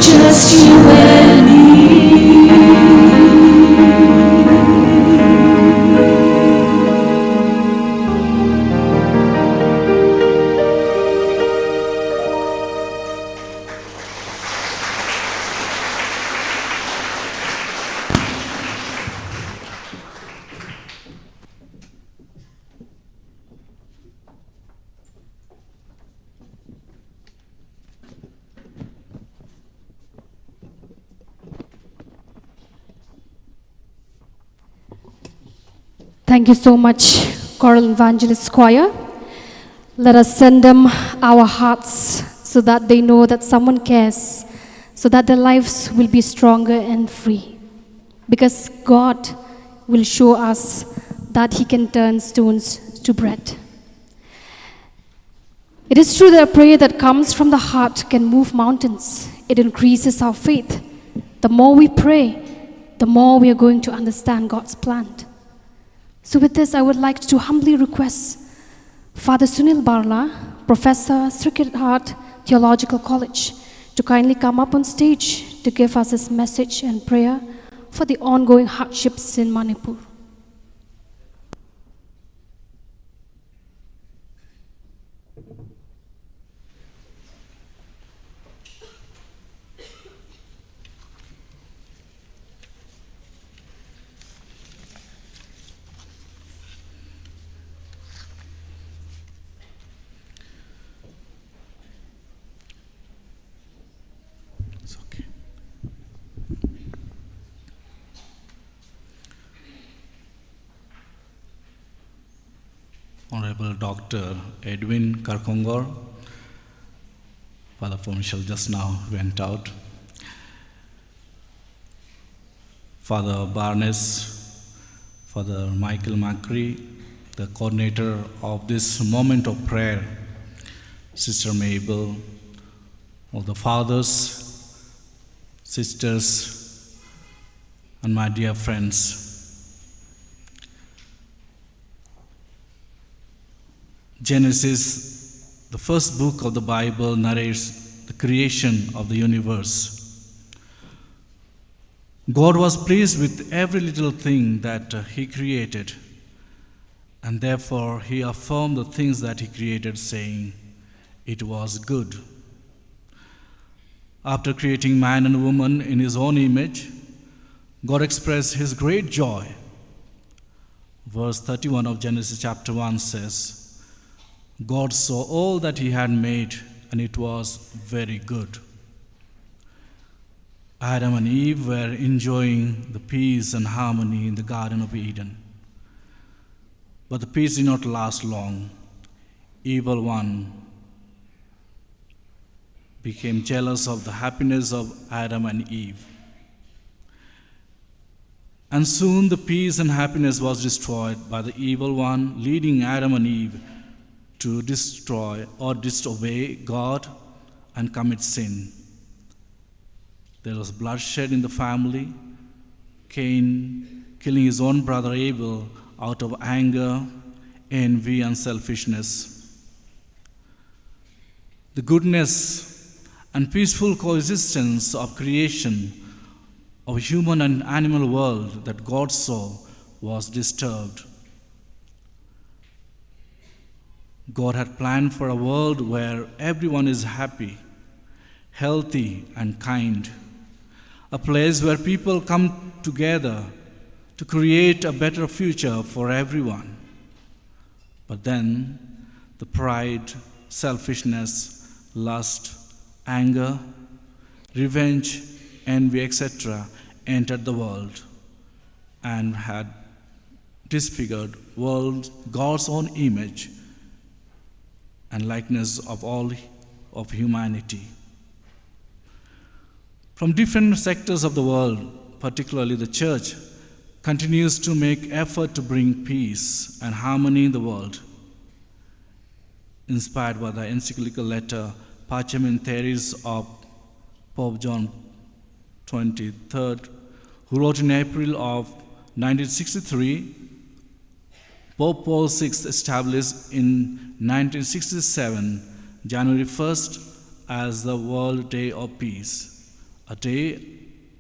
Speaker 6: Just you and me.
Speaker 3: Thank you so much, Choral Evangelist Choir. Let us send them our hearts so that they know that someone cares, so that their lives will be stronger and free. Because God will show us that He can turn stones to bread. It is true that a prayer that comes from the heart can move mountains. It increases our faith. The more we pray, the more we are going to understand God's plan. So with this, I would like to humbly request Father Sunil Barla, Professor, Sacred Heart Theological College, to kindly come up on stage to give us his message and prayer for the ongoing hardships in Manipur.
Speaker 4: Honorable Dr. Edwin Karkongor, Father Provincial just now went out. Father Barnes, Father Michael Macri, the coordinator of this moment of prayer, Sister Mabel, all the fathers, sisters, and my dear friends. Genesis, the first book of the Bible, narrates the creation of the universe. God was pleased with every little thing that He created, and therefore He affirmed the things that He created, saying,
Speaker 14: It was good. After creating man and woman in his own image, God expressed his great joy. Verse 31 of Genesis chapter 1 says, God saw all that he had made, and it was very good. Adam and Eve were enjoying the peace and harmony in the Garden of Eden. But the peace did not last long. Evil one became jealous of the happiness of Adam and Eve. And soon the peace and happiness was destroyed by the evil one, leading Adam and Eve to destroy or disobey God and commit sin. There was bloodshed in the family, Cain killing his own brother Abel out of anger, envy, and selfishness. The goodness and peaceful coexistence of creation of human and animal world that God saw was disturbed. God had planned for a world where everyone is happy, healthy, and kind. A place where people come together to create a better future for everyone. But then the pride, selfishness, lust, anger, revenge, envy, etc. entered the world and had disfigured God's own image and likeness of all of humanity. From different sectors of the world, particularly the church, continues to make effort to bring peace and harmony in the world. Inspired by the encyclical letter Pacem in Terris of Pope John XXIII, who wrote in April of 1963, Pope Paul VI established in 1967, January 1st, as the World Day of Peace, a day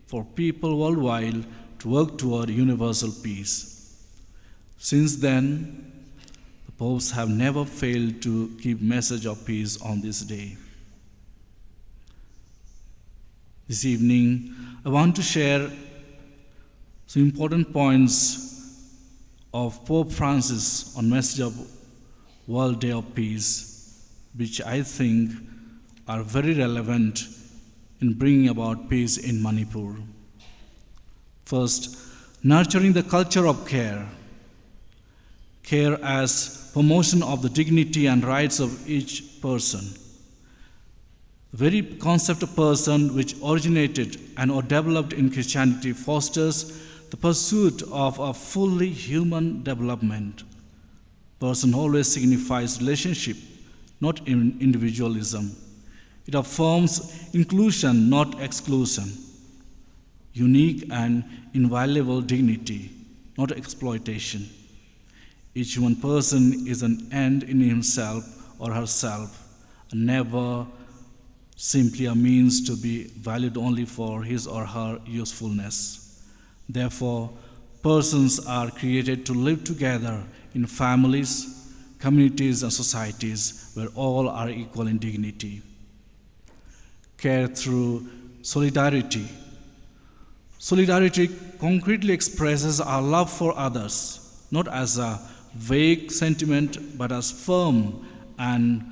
Speaker 14: for people worldwide to work toward universal peace. Since then, the popes have never failed to keep message of peace on this day. This evening, I want to share some important points of Pope Francis on message of World Day of Peace, which I think are very relevant in bringing about peace in Manipur. First, nurturing the culture of care. Care as promotion of the dignity and rights of each person. The very concept of person which originated and or developed in Christianity fosters the pursuit of a fully human development. Person always signifies relationship, not individualism. It affirms inclusion, not exclusion. Unique and inviolable dignity, not exploitation. Each human person is an end in himself or herself, and never simply a means to be valued only for his or her usefulness. Therefore, persons are created to live together in families, communities, and societies where all are equal in dignity. Care through solidarity. Solidarity concretely expresses our love for others, not as a vague sentiment, but as firm and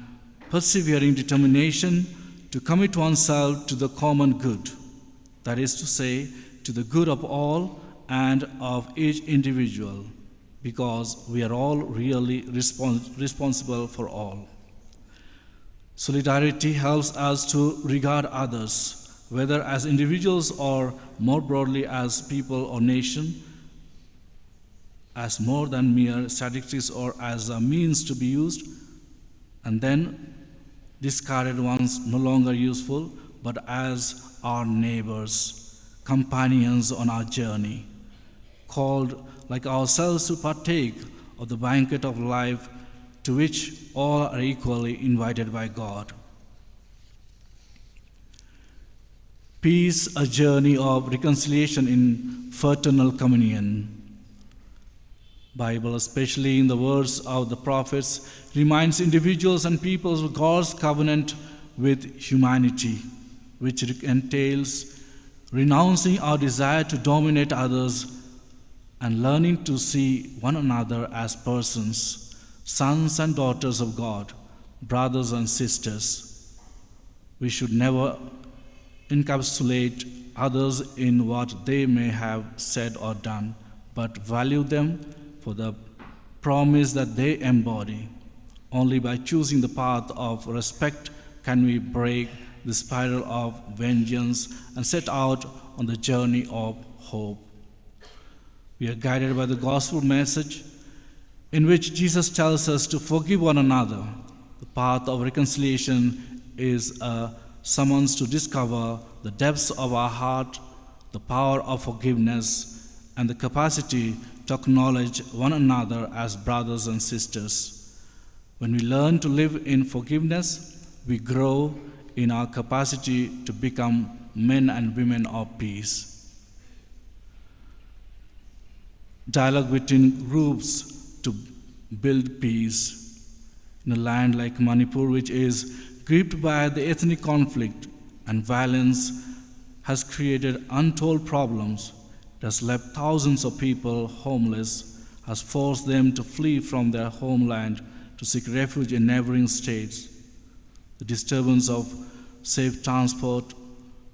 Speaker 14: persevering determination to commit oneself to the common good, that is to say, to the good of all and of each individual, because we are all really responsible for all. Solidarity helps us to regard others, whether as individuals or more broadly as people or nation, as more than mere statistics or as a means to be used and then discarded once no longer useful, but as our neighbors, companions on our journey, called like ourselves to partake of the banquet of life to which all are equally invited by God. Peace, a journey of reconciliation in fraternal communion. Bible, especially in the words of the prophets, reminds individuals and peoples of God's covenant with humanity, which entails renouncing our desire to dominate others and learning to see one another as persons, sons and daughters of God, brothers and sisters. We should never encapsulate others in what they may have said or done, but value them for the promise that they embody. Only by choosing the path of respect can we break the spiral of vengeance and set out on the journey of hope. We are guided by the gospel message in which Jesus tells us to forgive one another. The path of reconciliation is a summons to discover the depths of our heart, the power of forgiveness, and the capacity to acknowledge one another as brothers and sisters. When we learn to live in forgiveness, we grow in our capacity to become men and women of peace. Dialogue between groups to build peace. In a land like Manipur, which is gripped by the ethnic conflict and violence, has created untold problems. It has left thousands of people homeless, has forced them to flee from their homeland to seek refuge in neighboring states. The disturbance of safe transport,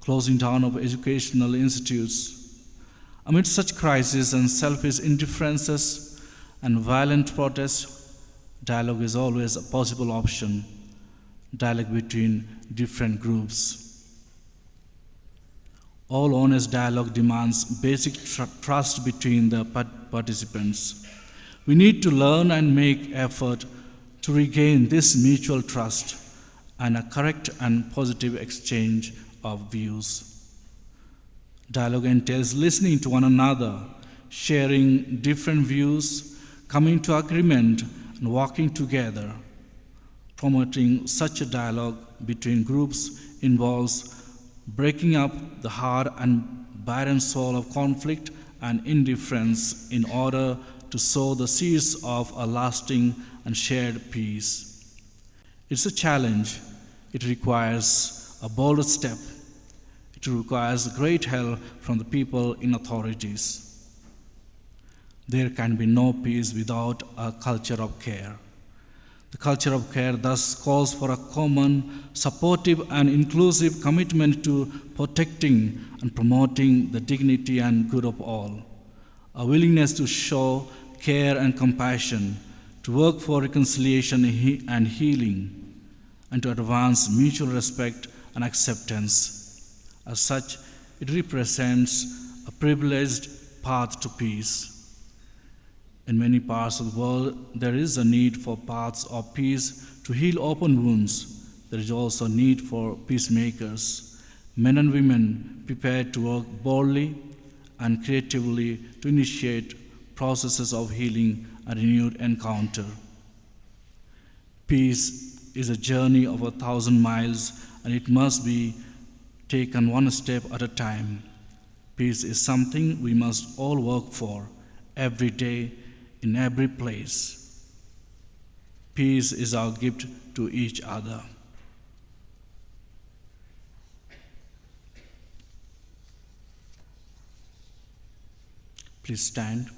Speaker 14: closing down of educational institutes. Amid such crises and selfish indifferences and violent protests, dialogue is always a possible option. Dialogue between different groups. All honest dialogue demands basic trust between the participants. We need to learn and make effort to regain this mutual trust and a correct and positive exchange of views. Dialogue entails listening to one another, sharing different views, coming to agreement, and working together. Promoting such a dialogue between groups involves breaking up the hard and barren soil of conflict and indifference in order to sow the seeds of a lasting and shared peace. It's a challenge. It requires a bold step. It requires great help from the people in authorities. There can be no peace without a culture of care. The culture of care thus calls for a common, supportive, and inclusive commitment to protecting and promoting the dignity and good of all, a willingness to show care and compassion, to work for reconciliation and healing, and to advance mutual respect and acceptance. As such, it represents a privileged path to peace. In many parts of the world, there is a need for paths of peace to heal open wounds. There is also a need for peacemakers, men and women prepared to work boldly and creatively to initiate processes of healing and renewed encounter. Peace is a journey of 1,000 miles, and it must be taken one step at a time. Peace is something we must all work for every day, in every place. Peace is our gift to each other. Please stand.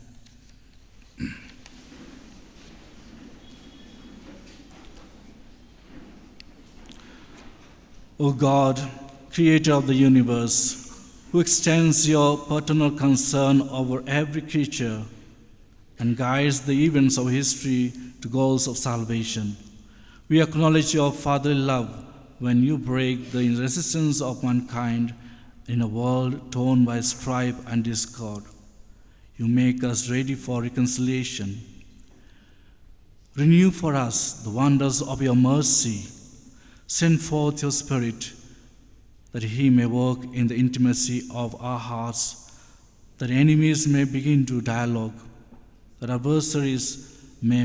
Speaker 14: O God, creator of the universe, who extends your paternal concern over every creature and guides the events of history to goals of salvation, we acknowledge your fatherly love when you break the resistance of mankind in a world torn by strife and discord. You make us ready for reconciliation. Renew for us the wonders of your mercy. Send forth your Spirit, that he may work in the intimacy of our hearts, that enemies may begin to dialogue, that adversaries may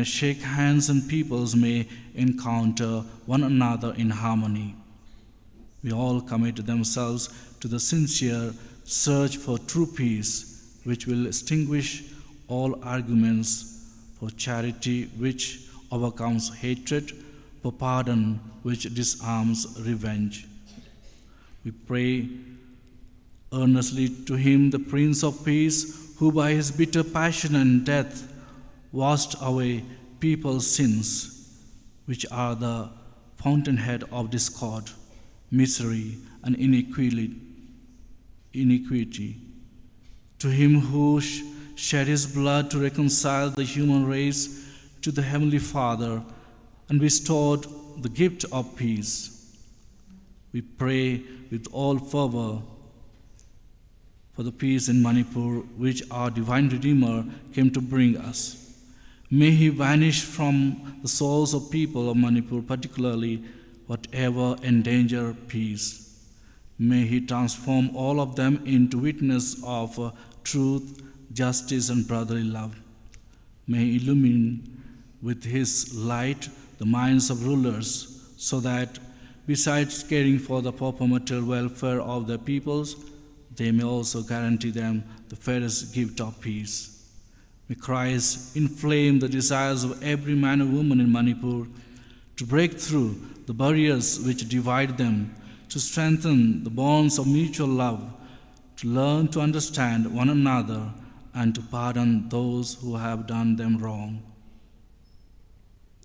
Speaker 14: shake hands and peoples may encounter one another in harmony. We all commit themselves to the sincere search for true peace, which will extinguish all arguments, for charity which overcomes hatred, for pardon which disarms revenge. We pray earnestly to him, the Prince of Peace, who by his bitter passion and death washed away people's sins, which are the fountainhead of discord, misery, and iniquity. To him who shed his blood to reconcile the human race to the Heavenly Father and restored the gift of peace. We pray with all fervor for the peace in Manipur, which our divine Redeemer came to bring us. May he vanish from the souls of people of Manipur, particularly whatever endanger peace. May he transform all of them into witness of truth, justice, and brotherly love. May he illumine with his light the minds of rulers, so that besides caring for the proper material welfare of their peoples, they may also guarantee them the fairest gift of peace. May Christ inflame the desires of every man and woman in Manipur to break through the barriers which divide them, to strengthen the bonds of mutual love, to learn to understand one another, and to pardon those who have done them wrong.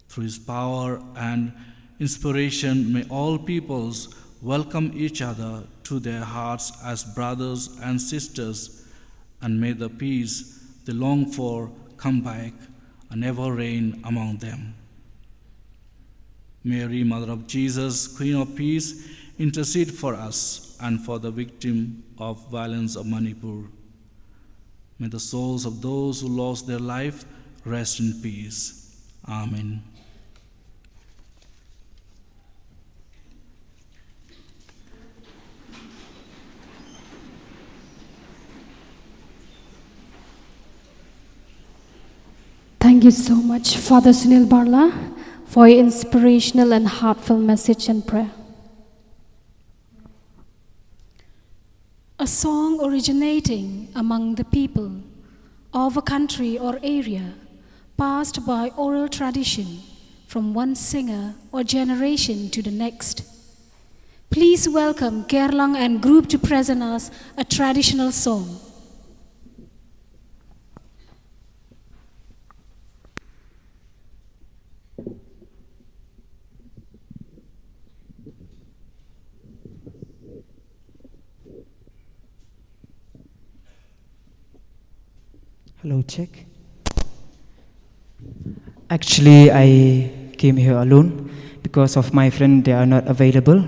Speaker 14: Through his power and inspiration, may all peoples welcome each other to their hearts as brothers and sisters, and may the peace they long for come back and ever reign among them. Mary, Mother of Jesus, Queen of Peace, intercede for us and for the victim of violence of Manipur. May the souls of those who lost their life rest in peace. Amen.
Speaker 3: Thank you so much, Father Sunil Barla, for your inspirational and heartfelt message and prayer.
Speaker 1: A song originating among the people of a country or area, passed by oral tradition from one singer or generation to the next. Please welcome Kerlang and group to present us a traditional song.
Speaker 7: Hello, check. Actually, I came here alone because of my friend, they are not available.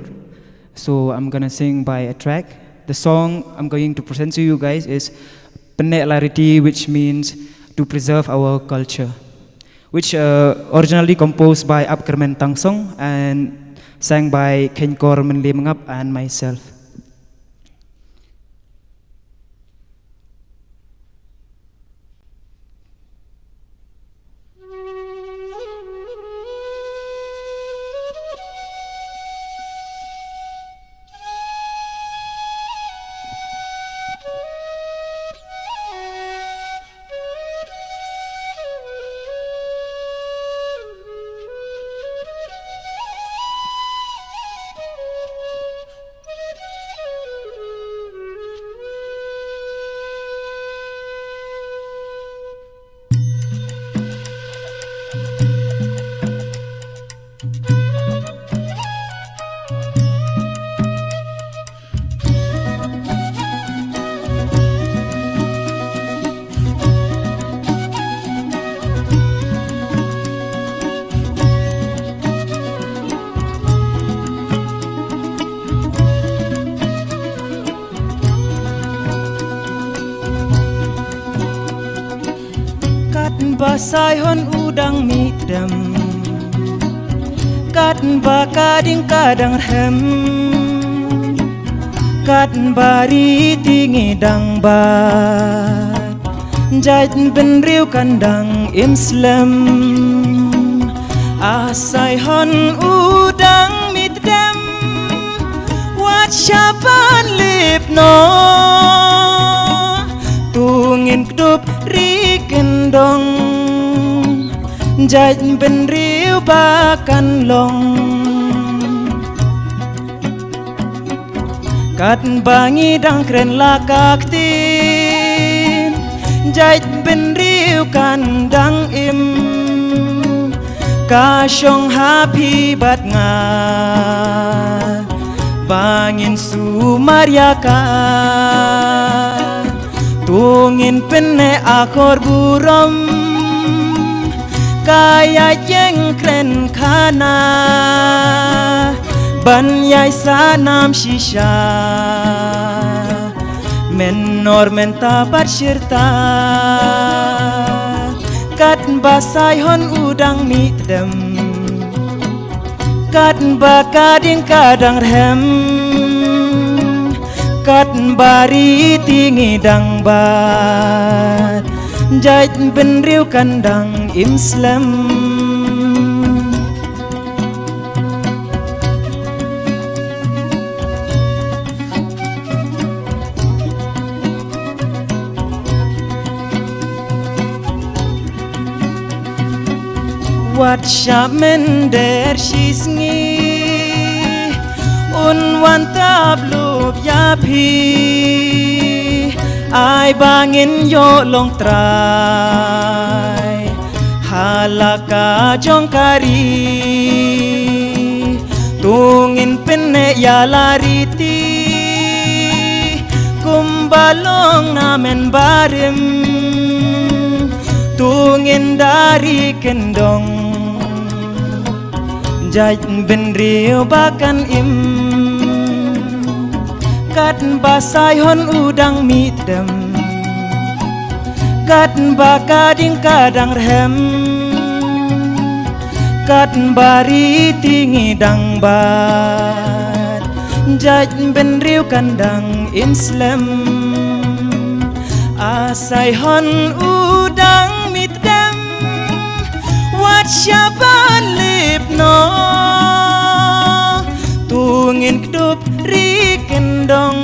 Speaker 7: So I'm gonna sing by a track. The song I'm going to present to you guys is Penek Lariti, which means to preserve our culture, which originally composed by Abkermen Tangsong and sang by Kenkor Menli Mengap and myself.
Speaker 15: Basai hon udang mitdam Kat bakading kadang hem Kat bari tingi dang bat Jait benriu kandang Islam Asai hon udang mitdam Wat syapan lip no Tungin kdup riken dong Jai ben riu bakan long Kat bangi dang kren lakak tin Jai ben riu kan dang im Ka shong happy bat nga Bangin su mariaka Tungin penne akor buram Kaya jeng kren kana Banyai sanam shisha Menor mentapat syirta Kat basai hon udang mitdem Kat bakading kadang rem Kat bari tingi dang bat Jai ben riu kandang Islam Wat shamen der shisngi Un wan tablub ya pi Ai bangin yo long trai Halaka jong kari Tungin penne ya lariti Kumbalong namen barim Tungin dari kendong Jai ben riu bakan im Kat basai hon udang mitdem Kat bakading kadang rem Kat bari tingi dang bat Jai ben riu kandang Islam Asai hon udang mitdem Wat syaban lipno Tungin kdup rikendong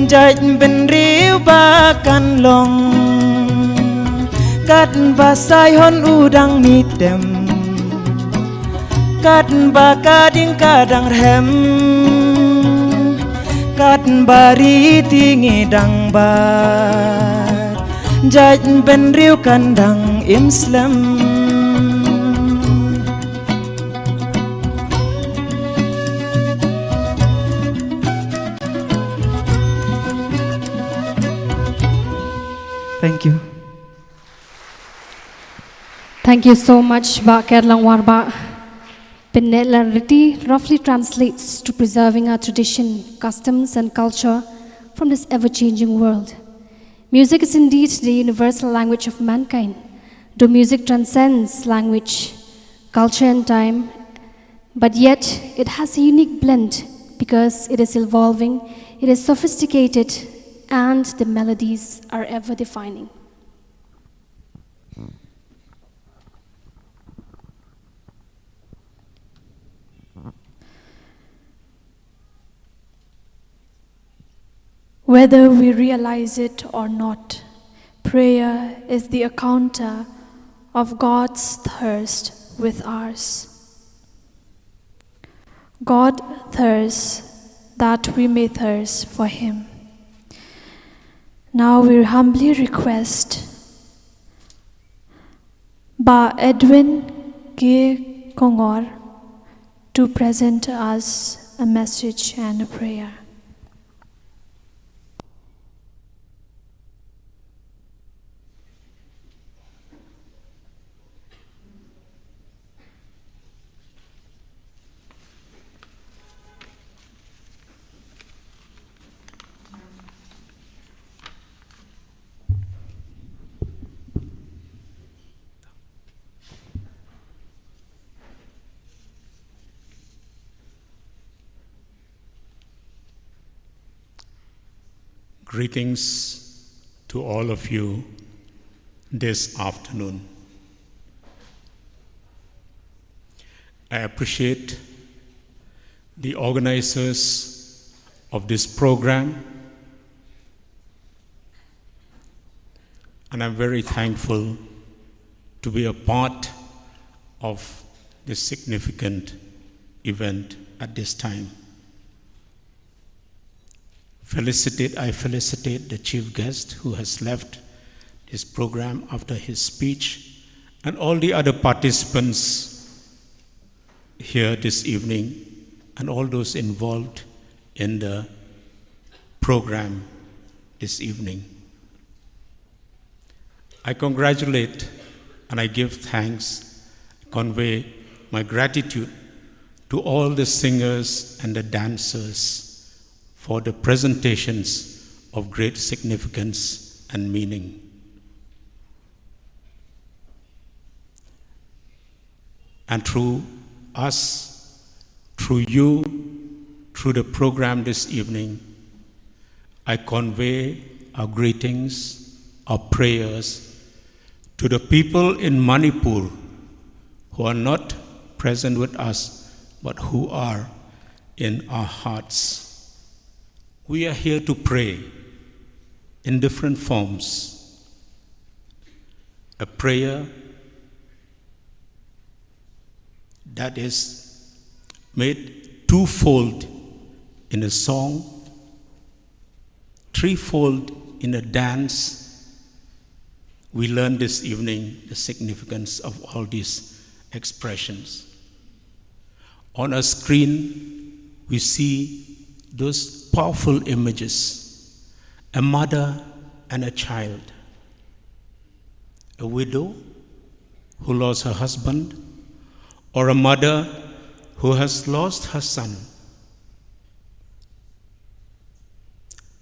Speaker 15: Jai ben riu bakan long Kat basai hon udang mitdem Kat bakading kadang rem Kat bari tingi dang bat Jai ben riu kandang Islam
Speaker 7: Thank you.
Speaker 3: Thank you so much, Ba Kerlang Warba. Pennelarity roughly translates to preserving our tradition, customs, and culture from this ever-changing world. Music is indeed the universal language of mankind. Though music transcends language, culture, and time, but yet it has a unique blend because it is evolving, it is sophisticated, and the melodies are ever defining.
Speaker 2: Whether we realize it or not, prayer is the encounter of God's thirst with ours. God thirsts that we may thirst for Him. Now we humbly request Ba Edwin K. Kongor to present us a message and a prayer.
Speaker 16: Greetings to all of you this afternoon. I appreciate the organizers of this program and I'm very thankful to be a part of this significant event at this time. I felicitate the chief guest who has left this program after his speech, and all the other participants here this evening, and all those involved in the program this evening. I congratulate and I give thanks, convey my gratitude to all the singers and the dancers for the presentations of great significance and meaning. And through us, through you, through the program this evening, I convey our greetings, our prayers to the people in Manipur who are not present with us, but who are in our hearts. We are here to pray in different forms. A prayer that is made twofold in a song, threefold in a dance. We learned this evening the significance of all these expressions. On a screen, we see those powerful images, a mother and a child, a widow who lost her husband, or a mother who has lost her son.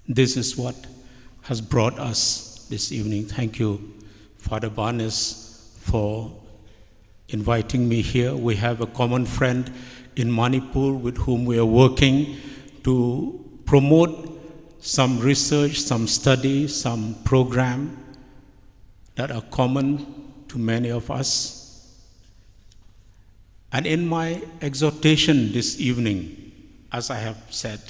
Speaker 16: This is what has brought us this evening. Thank you, Father Barnes, for inviting me here. We have a common friend in Manipur with whom we are working to promote some research, some study, some program that are common to many of us. And in my exhortation this evening, as I have said,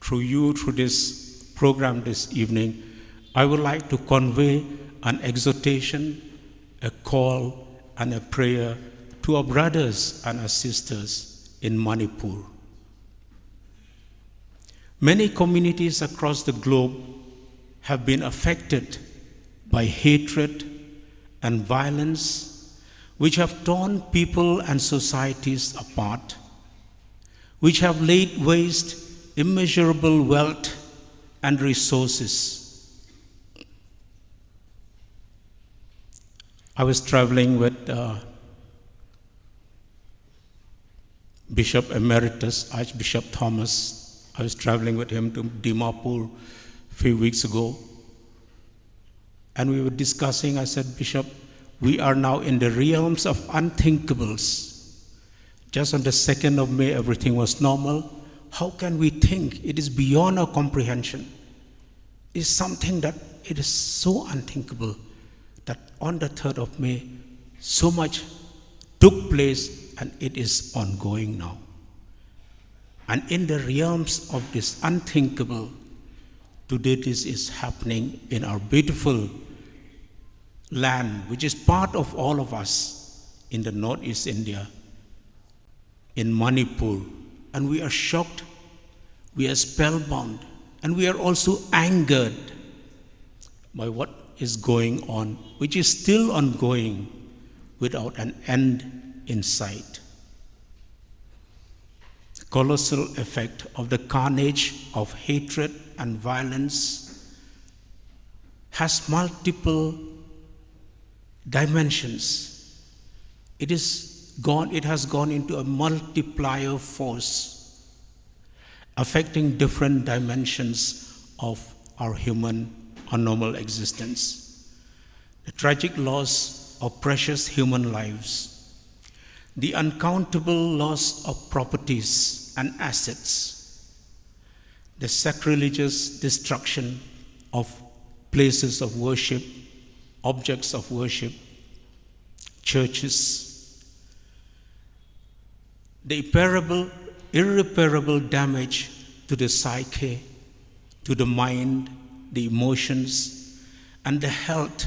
Speaker 16: through you, through this program this evening, I would like to convey an exhortation, a call, and a prayer to our brothers and our sisters in Manipur. Many communities across the globe have been affected by hatred and violence, which have torn people and societies apart, which have laid waste immeasurable wealth and resources. I was traveling with Bishop Emeritus, Archbishop Thomas. I was traveling with him to Dimapur a few weeks ago. And we were discussing, I said, Bishop, we are now in the realms of unthinkables. Just on the 2nd of May, everything was normal. How can we think? It is beyond our comprehension. It's something that it is so unthinkable that on the 3rd of May, so much took place and it is ongoing now. And in the realms of this unthinkable, today this is happening in our beautiful land, which is part of all of us in the Northeast India, in Manipur. And we are shocked, we are spellbound, and we are also angered by what is going on, which is still ongoing without an end in sight. The colossal effect of the carnage of hatred and violence has multiple dimensions. It has gone into a multiplier force, affecting different dimensions of our human or normal existence. The tragic loss of precious human lives, the uncountable loss of properties and assets, the sacrilegious destruction of places of worship, objects of worship, churches, the irreparable damage to the psyche, to the mind, the emotions, and the health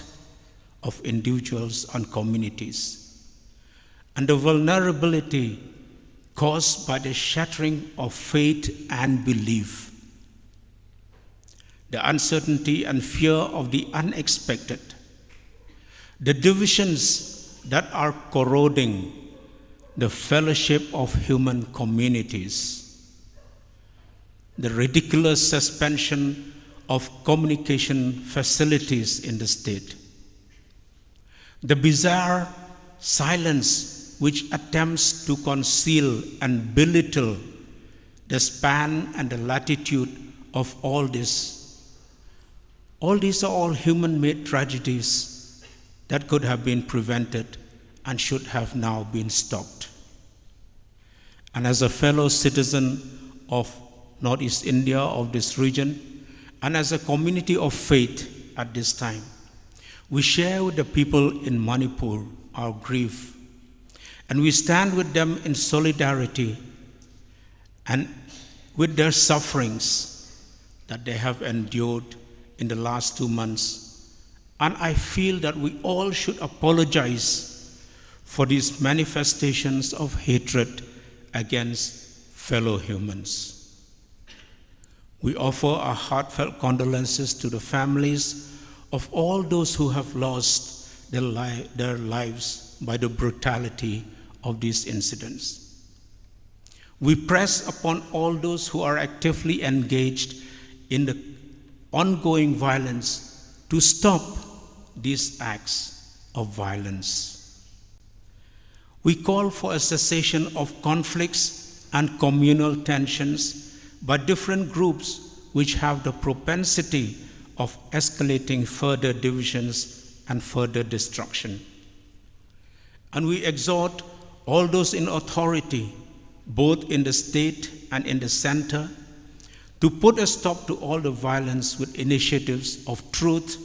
Speaker 16: of individuals and communities, and the vulnerability caused by the shattering of faith and belief, the uncertainty and fear of the unexpected, the divisions that are corroding the fellowship of human communities, the ridiculous suspension of communication facilities in the state, the bizarre silence which attempts to conceal and belittle the span and the latitude of all this. All these are all human-made tragedies that could have been prevented and should have now been stopped. And as a fellow citizen of Northeast India, of this region, and as a community of faith at this time, we share with the people in Manipur our grief, and we stand with them in solidarity and with their sufferings that they have endured in the last 2 months. And I feel that we all should apologize for these manifestations of hatred against fellow humans. We offer our heartfelt condolences to the families of all those who have lost their lives by the brutality of these incidents. We press upon all those who are actively engaged in the ongoing violence to stop these acts of violence. We call for a cessation of conflicts and communal tensions by different groups which have the propensity of escalating further divisions and further destruction. And we exhort all those in authority, both in the state and in the center, to put a stop to all the violence with initiatives of truth,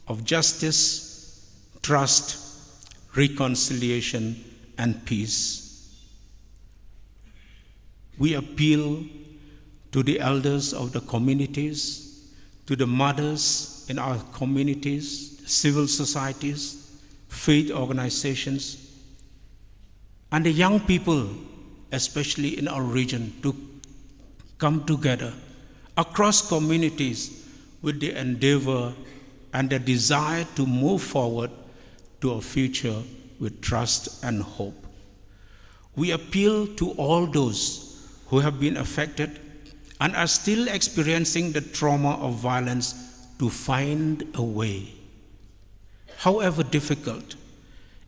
Speaker 16: of justice, trust, reconciliation, and peace. We appeal to the elders of the communities, to the mothers in our communities, civil societies, faith organizations, and the young people, especially in our region, to come together across communities with the endeavor and the desire to move forward to a future with trust and hope. We appeal to all those who have been affected and are still experiencing the trauma of violence to find a way, however difficult,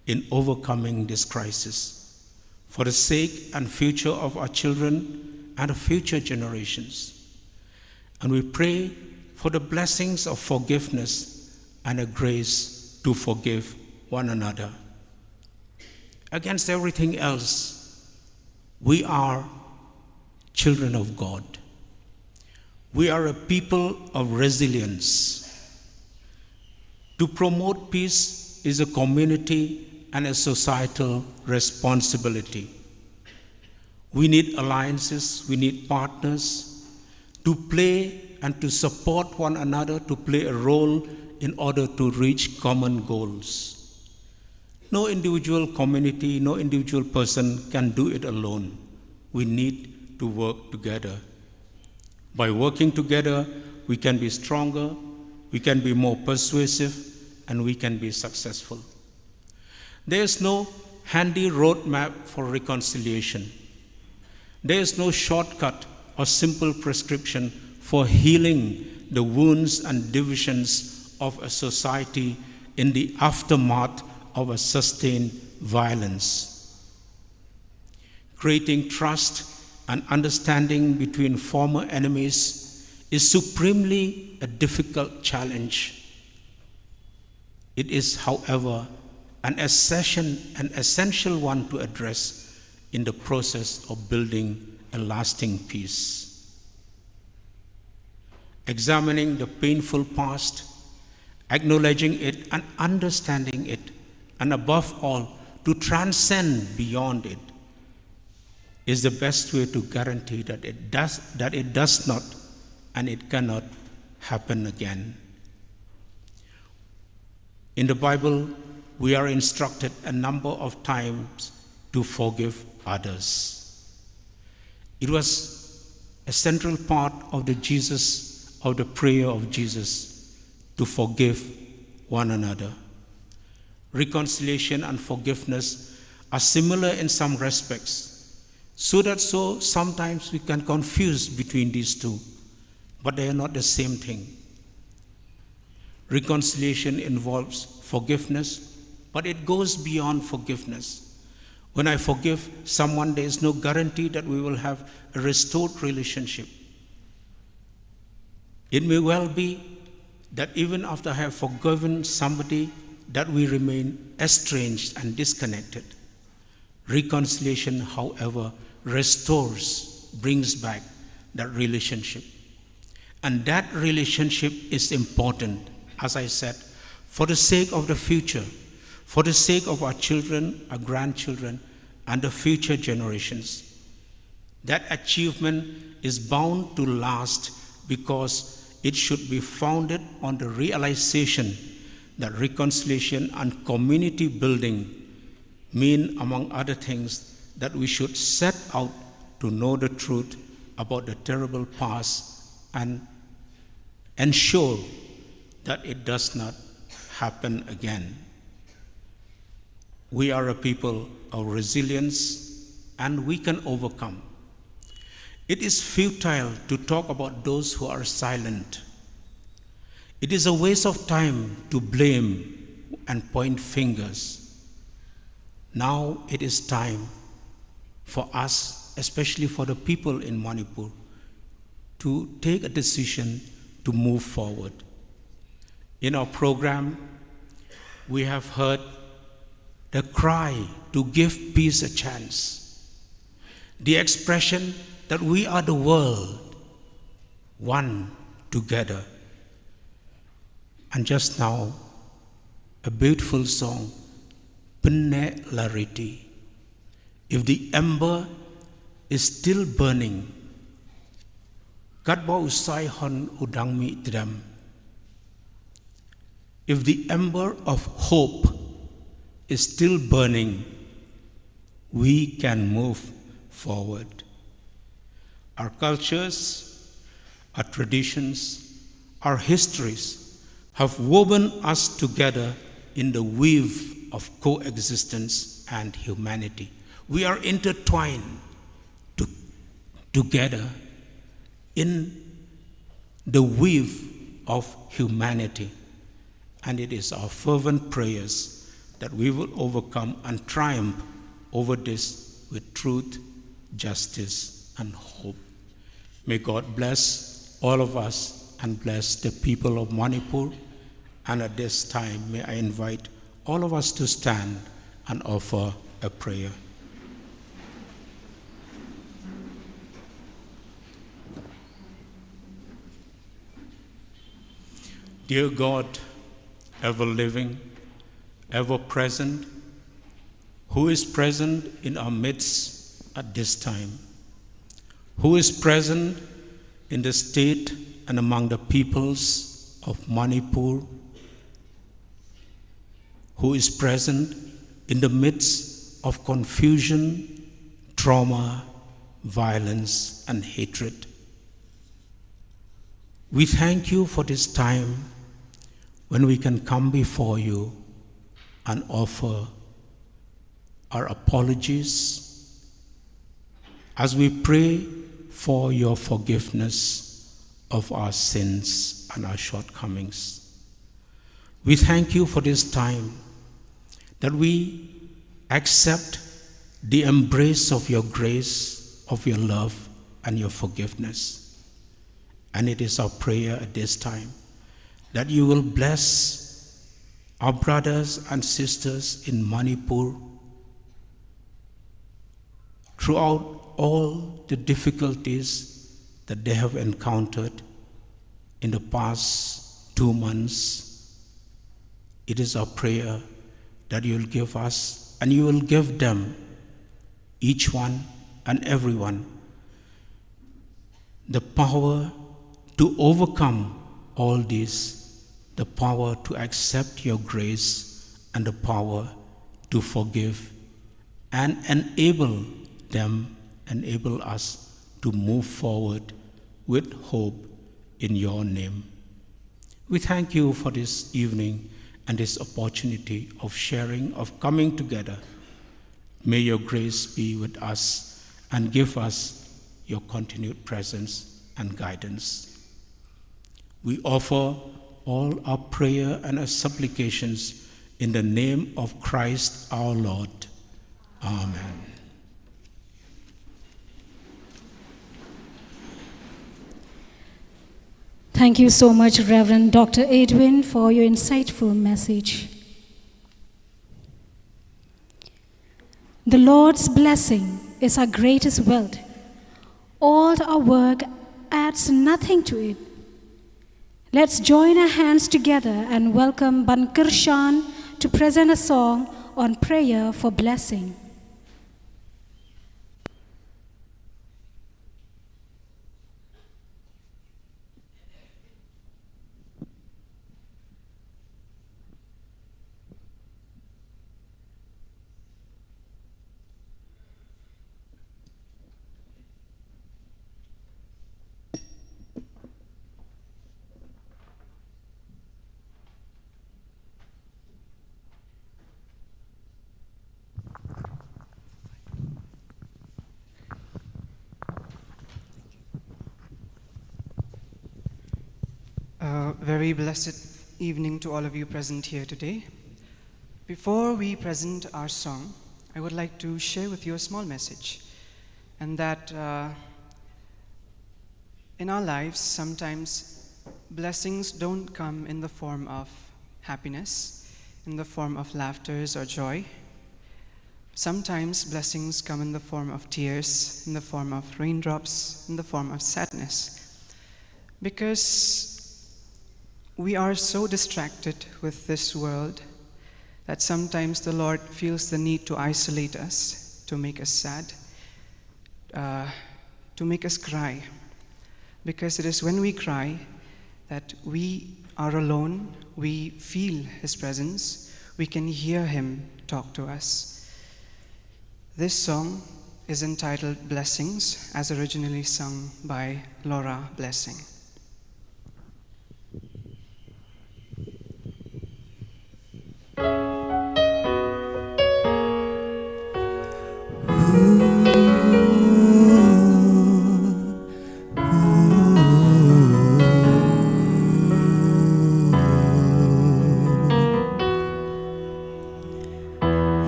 Speaker 16: in overcoming this crisis for the sake and future of our children and future generations. And we pray for the blessings of forgiveness and a grace to forgive one another. Against everything else, we are children of God. We are a people of resilience. To promote peace is a community and a societal responsibility. We need alliances, we need partners to play and to support one another, to play a role in order to reach common goals. No individual community, no individual person can do it alone. We need to work together. By working together, we can be stronger, we can be more persuasive, and we can be successful. There is no handy roadmap for reconciliation. There is no shortcut or simple prescription for healing the wounds and divisions of a society in the aftermath of a sustained violence. Creating trust and understanding between former enemies is supremely a difficult challenge. It is, however, an essential one to address in the process of building a lasting peace. Examining the painful past, acknowledging it and understanding it, and above all, to transcend beyond it, is the best way to guarantee that it does not and it cannot happen again. In the Bible, we are instructed a number of times to forgive others. It was a central part of the prayer of Jesus to forgive one another. Reconciliation and forgiveness are similar in some respects, so sometimes we can confuse between these two, but they are not the same thing. Reconciliation involves forgiveness, but it goes beyond forgiveness. When I forgive someone, there is no guarantee that we will have a restored relationship. It may well be that even after I have forgiven somebody, that we remain estranged and disconnected. Reconciliation, however, restores, brings back that relationship. And that relationship is important, as I said, for the sake of the future, for the sake of our children, our grandchildren, and the future generations. That achievement is bound to last because it should be founded on the realization that reconciliation and community building mean, among other things, that we should set out to know the truth about the terrible past and ensure that it does not happen again. We are a people of resilience, and we can overcome. It is futile to talk about those who are silent. It is a waste of time to blame and point fingers. Now it is time for us, especially for the people in Manipur, to take a decision to move forward. In our program, we have heard the cry to give peace a chance, the expression that we are the world, one together. And just now, a beautiful song, Pinne Lariti. If the ember is still burning, Kadba usai hon udangmi idram. If the ember of hope is still burning, we can move forward. Our cultures, our traditions, our histories have woven us together in the weave of coexistence and humanity. We are intertwined together in the weave of humanity. And it is our fervent prayers that we will overcome and triumph over this with truth, justice, and hope. May God bless all of us and bless the people of Manipur. And at this time, may I invite all of us to stand and offer a prayer. Dear God, ever living, ever present, who is present in our midst at this time, who is present in the state and among the peoples of Manipur, who is present in the midst of confusion, trauma, violence, and hatred. We thank you for this time when we can come before you and offer our apologies as we pray for your forgiveness of our sins and our shortcomings. We thank you for this time that we accept the embrace of your grace, of your love, and your forgiveness. And it is our prayer at this time that you will bless our brothers and sisters in Manipur throughout all the difficulties that they have encountered in the past 2 months. It is our prayer that you will give us and you will give them, each one and everyone, the power to overcome all these the power to accept your grace and the power to forgive, and enable us to move forward with hope in your name. We thank you for this evening and this opportunity of sharing, of coming together. May your grace be with us and give us your continued presence and guidance. We offer all our prayer and our supplications in the name of Christ our Lord. Amen.
Speaker 1: Thank you so much, Reverend Dr. Edwin, for your insightful message. The Lord's blessing is our greatest wealth. All our work adds nothing to it. Let's join our hands together and welcome Bankirshan to present a song on prayer for blessing.
Speaker 17: Very blessed evening to all of you present here today. Before we present our song, I would like to share with you a small message, and that in our lives, sometimes blessings don't come in the form of happiness, in the form of laughters or joy. Sometimes blessings come in the form of tears, in the form of raindrops, in the form of sadness. Because we are so distracted with this world that sometimes the Lord feels the need to isolate us, to make us sad, to make us cry. Because it is when we cry that we are alone, we feel His presence, we can hear Him talk to us. This song is entitled Blessings, as originally sung by Laura Blessing.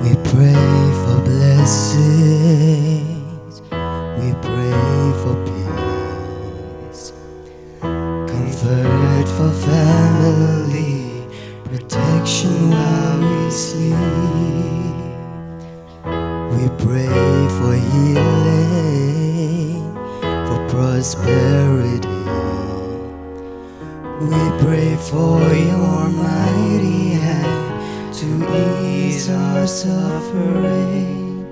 Speaker 18: We pray for blessings, we pray for peace, comfort for family, protection while we sleep. We pray for healing, for prosperity. We pray for your mighty hand to ease our suffering.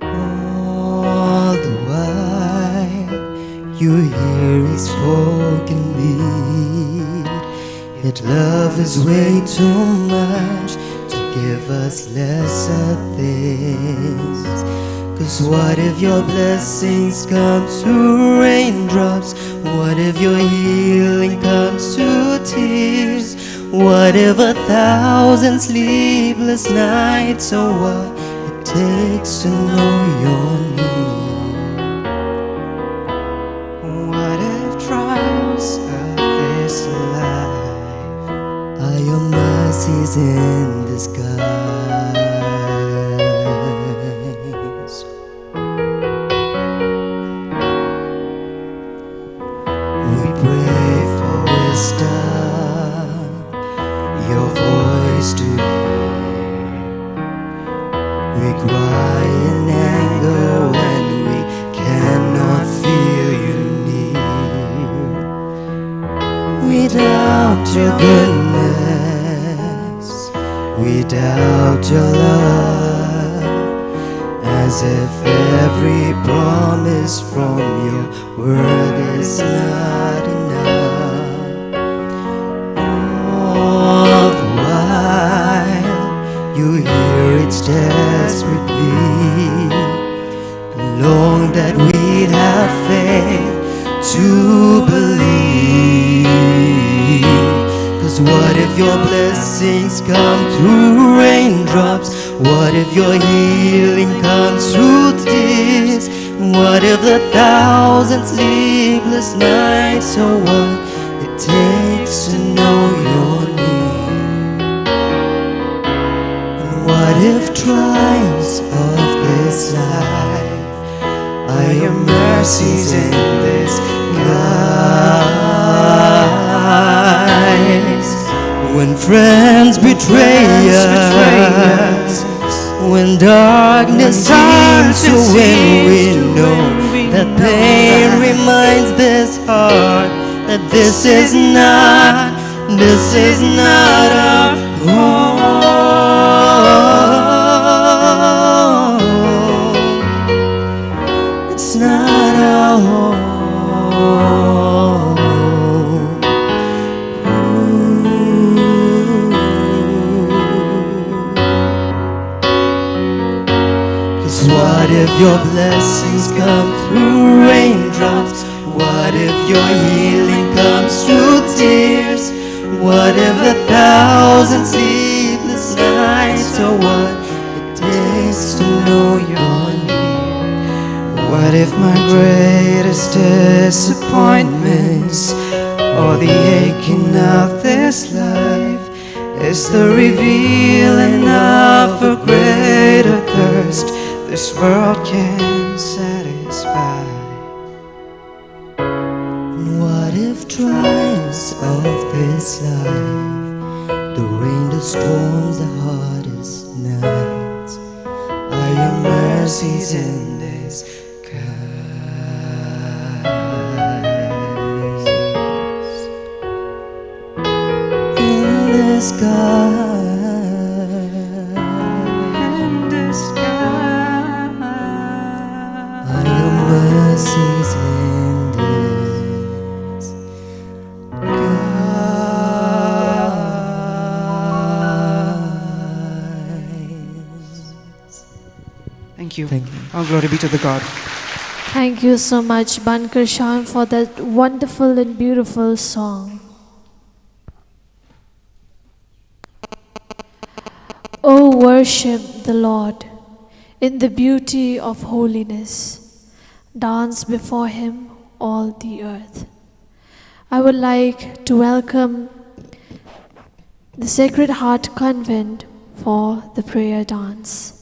Speaker 18: All the while you hear His spoken beat. Yet love is way too much to give us lesser things. 'Cause what if your blessings come to raindrops? What if your healing comes to tears? What if 1,000 sleepless nights are what it takes to know your need? What if trials of this life are your mercies in disguise? We pray for wisdom, your voice to hear. We cry in anger when we cannot feel you near. We doubt your goodness, we doubt your love, as if every promise from your word is not enough. blessings come through raindrops? What if your healing comes through tears? What if the thousand sleepless nights are what it takes to know your need? And what if trials of this life are your mercies in disguise? When friends betray us, when darkness seems to win, we know that pain reminds this heart that this is not our home. It's not our home. 'Cause what if your blessings come through raindrops? What if your healing comes through tears? What if a thousand sleepless nights are what it takes to know you're near? What if my greatest disappointments or the aching of this life is the revealing of a greater thirst this world can satisfy? And what if trials of this life, the rain, the storms, the hardest nights, are your mercies in disguise? In disguise, are your mercies in
Speaker 17: Thank you. All glory be to the God.
Speaker 2: Thank you so much, Bankarshan, for that wonderful and beautiful song. Oh, worship the Lord in the beauty of holiness. Dance before Him, all the earth. I would like to welcome the Sacred Heart Convent for the prayer dance.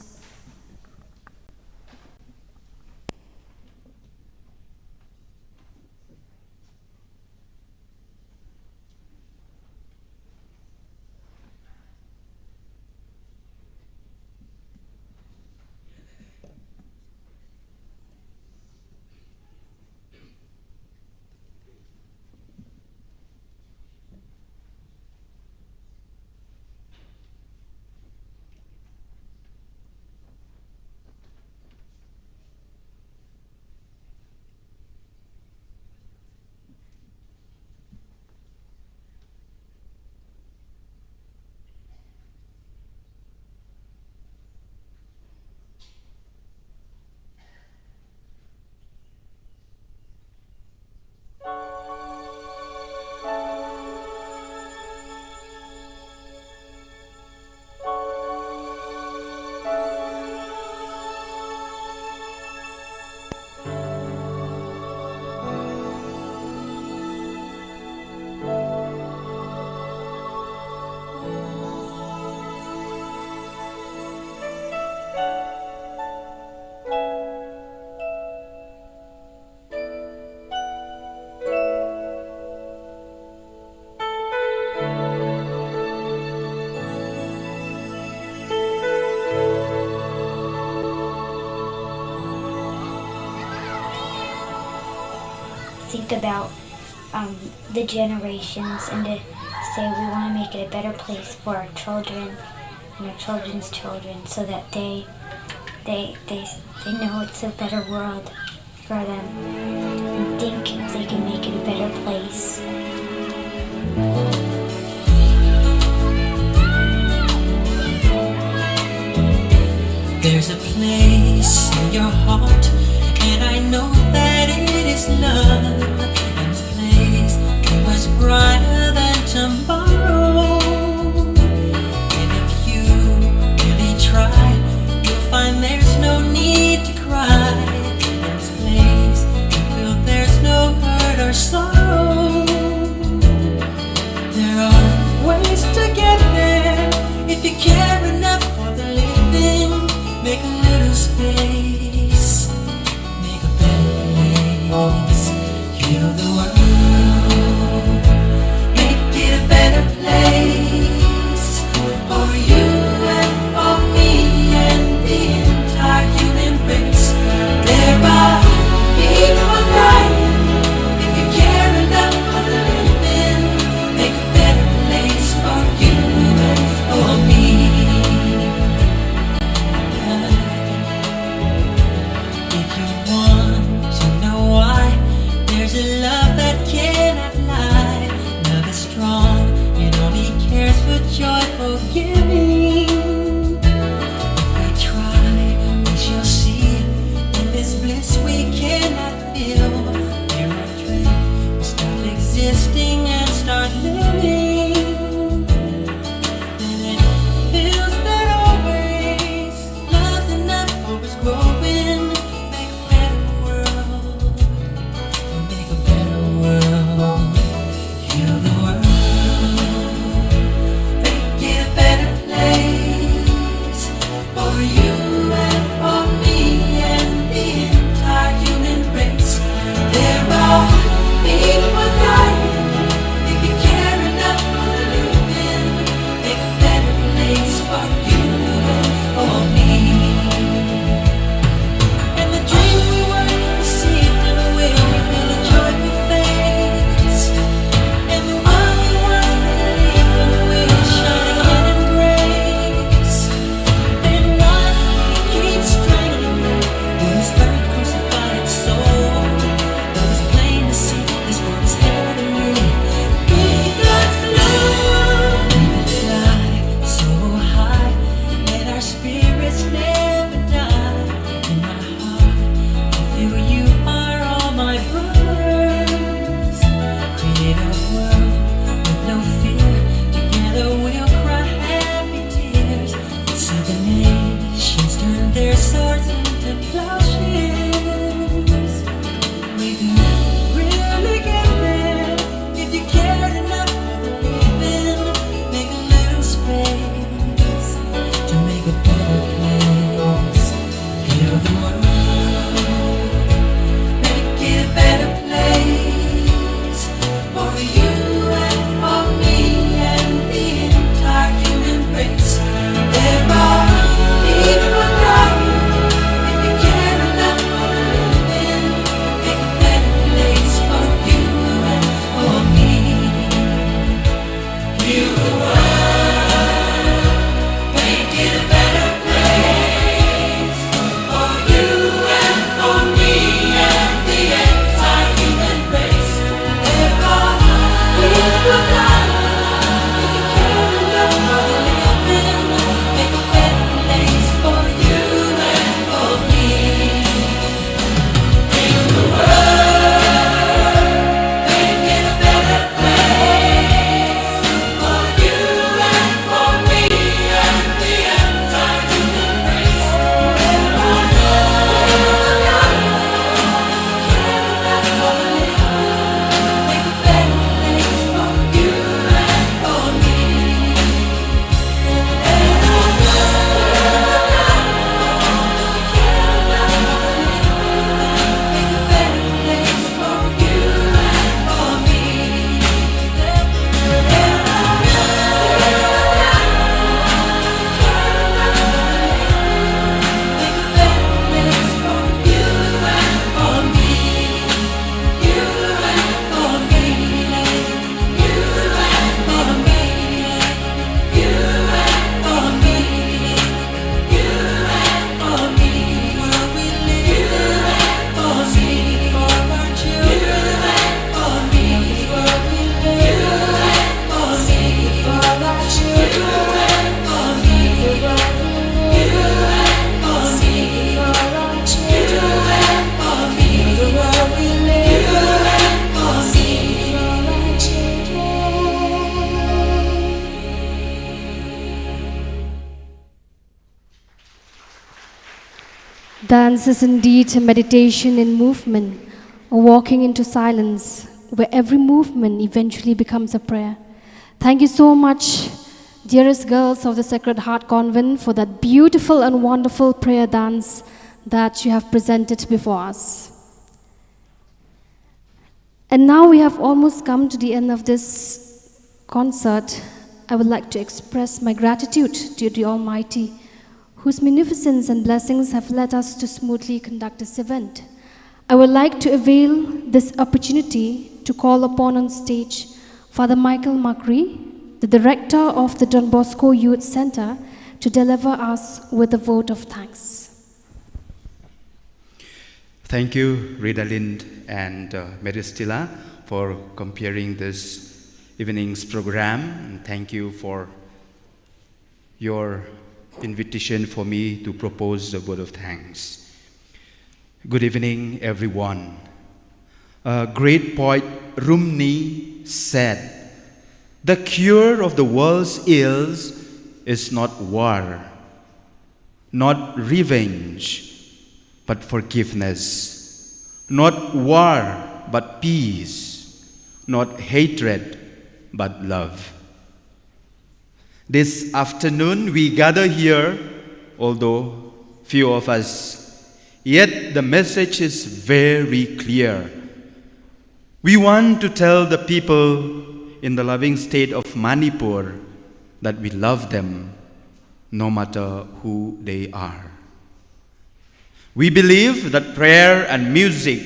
Speaker 19: Think about the generations and to say we want to make it a better place for our children and our children's children, so that they know it's a better world for them, and think if they can make it a better place.
Speaker 6: There's a place in your heart, and I know that it is love, and this place is much brighter than tomorrow. space, make a better place, heal the world, make it a better place for you and for me and the entire human race. There are people dying. If you care enough for living, make a better place for you and for me. If you want to know why, there's a love that cannot lie. Love is strong, it only cares for joyful giving. If we try, we shall see. In this bliss we cannot feel. Fear or dread will stop existing and start living. Then it feels that always love's enough for us growing. Make a better world, make a better world, heal the world, make it a better place for you and for me and the entire human race. There are people dying. If you care enough for living, make a better place for you and for me. And the dream we were conceived in will reveal a joyful face. And the one we once believed in will shine again in grace. Then one keeps strangling when his earth crucified soul. Though it's plain to see this world is heavenly. May God's love fly so high, let our spirits never die. In my heart, I feel you are all my brothers. Create a world with no fear. Together we'll cry happy tears. See the nations turn their swords into plowshares. We can really get there if you cared enough for living. Make a little space to make a better place. Heal the world, make it a better place for you and for me and the entire human race. There are people dying. If you care enough for living, make a better place for you and for me. Heal the world, make it a better place for you and for me and the entire human race. There are people dying. If you care enough for living, make a better place for you and for me. Heal the world, make it a better place for you and for me and the entire human race. There are people dying. Care enough for living, make a better place for you and for me. There are people dying. Care enough for living, make a better place for you and for me. There are people dying. Care enough for living, make a better place for you and for me. You and for me. You and for me. You and for me. You and for me. Where we live. You and for me. For our children. You and for me. Where we live. You and for me. For our children. You and for me. Where we live. You and for me. For our children. You and for me. Where we live. You and for me. For our
Speaker 3: Dance is indeed a meditation in movement, a walking into silence, where every movement eventually becomes a prayer. Thank you so much, dearest girls of the Sacred Heart Convent, for that beautiful and wonderful prayer dance that you have presented before us. And now we have almost come to the end of this concert. I would like to express my gratitude to the Almighty, whose munificence and blessings have led us to smoothly conduct this event. I would like to avail this opportunity to call upon on stage Father Michael Macri, the director of the Don Bosco Youth Center, to deliver us with a vote of thanks.
Speaker 20: Thank you, Rita Lind and Meristila, for comparing this evening's program. And thank you for your invitation for me to propose a vote of thanks. Good evening, everyone. Great poet Rumi said, "The cure of the world's ills is not war, not revenge, but forgiveness, not war, but peace, not hatred, but love." This afternoon we gather here, although few of us, yet the message is very clear. We want to tell the people in the loving state of Manipur that we love them no matter who they are. We believe that prayer and music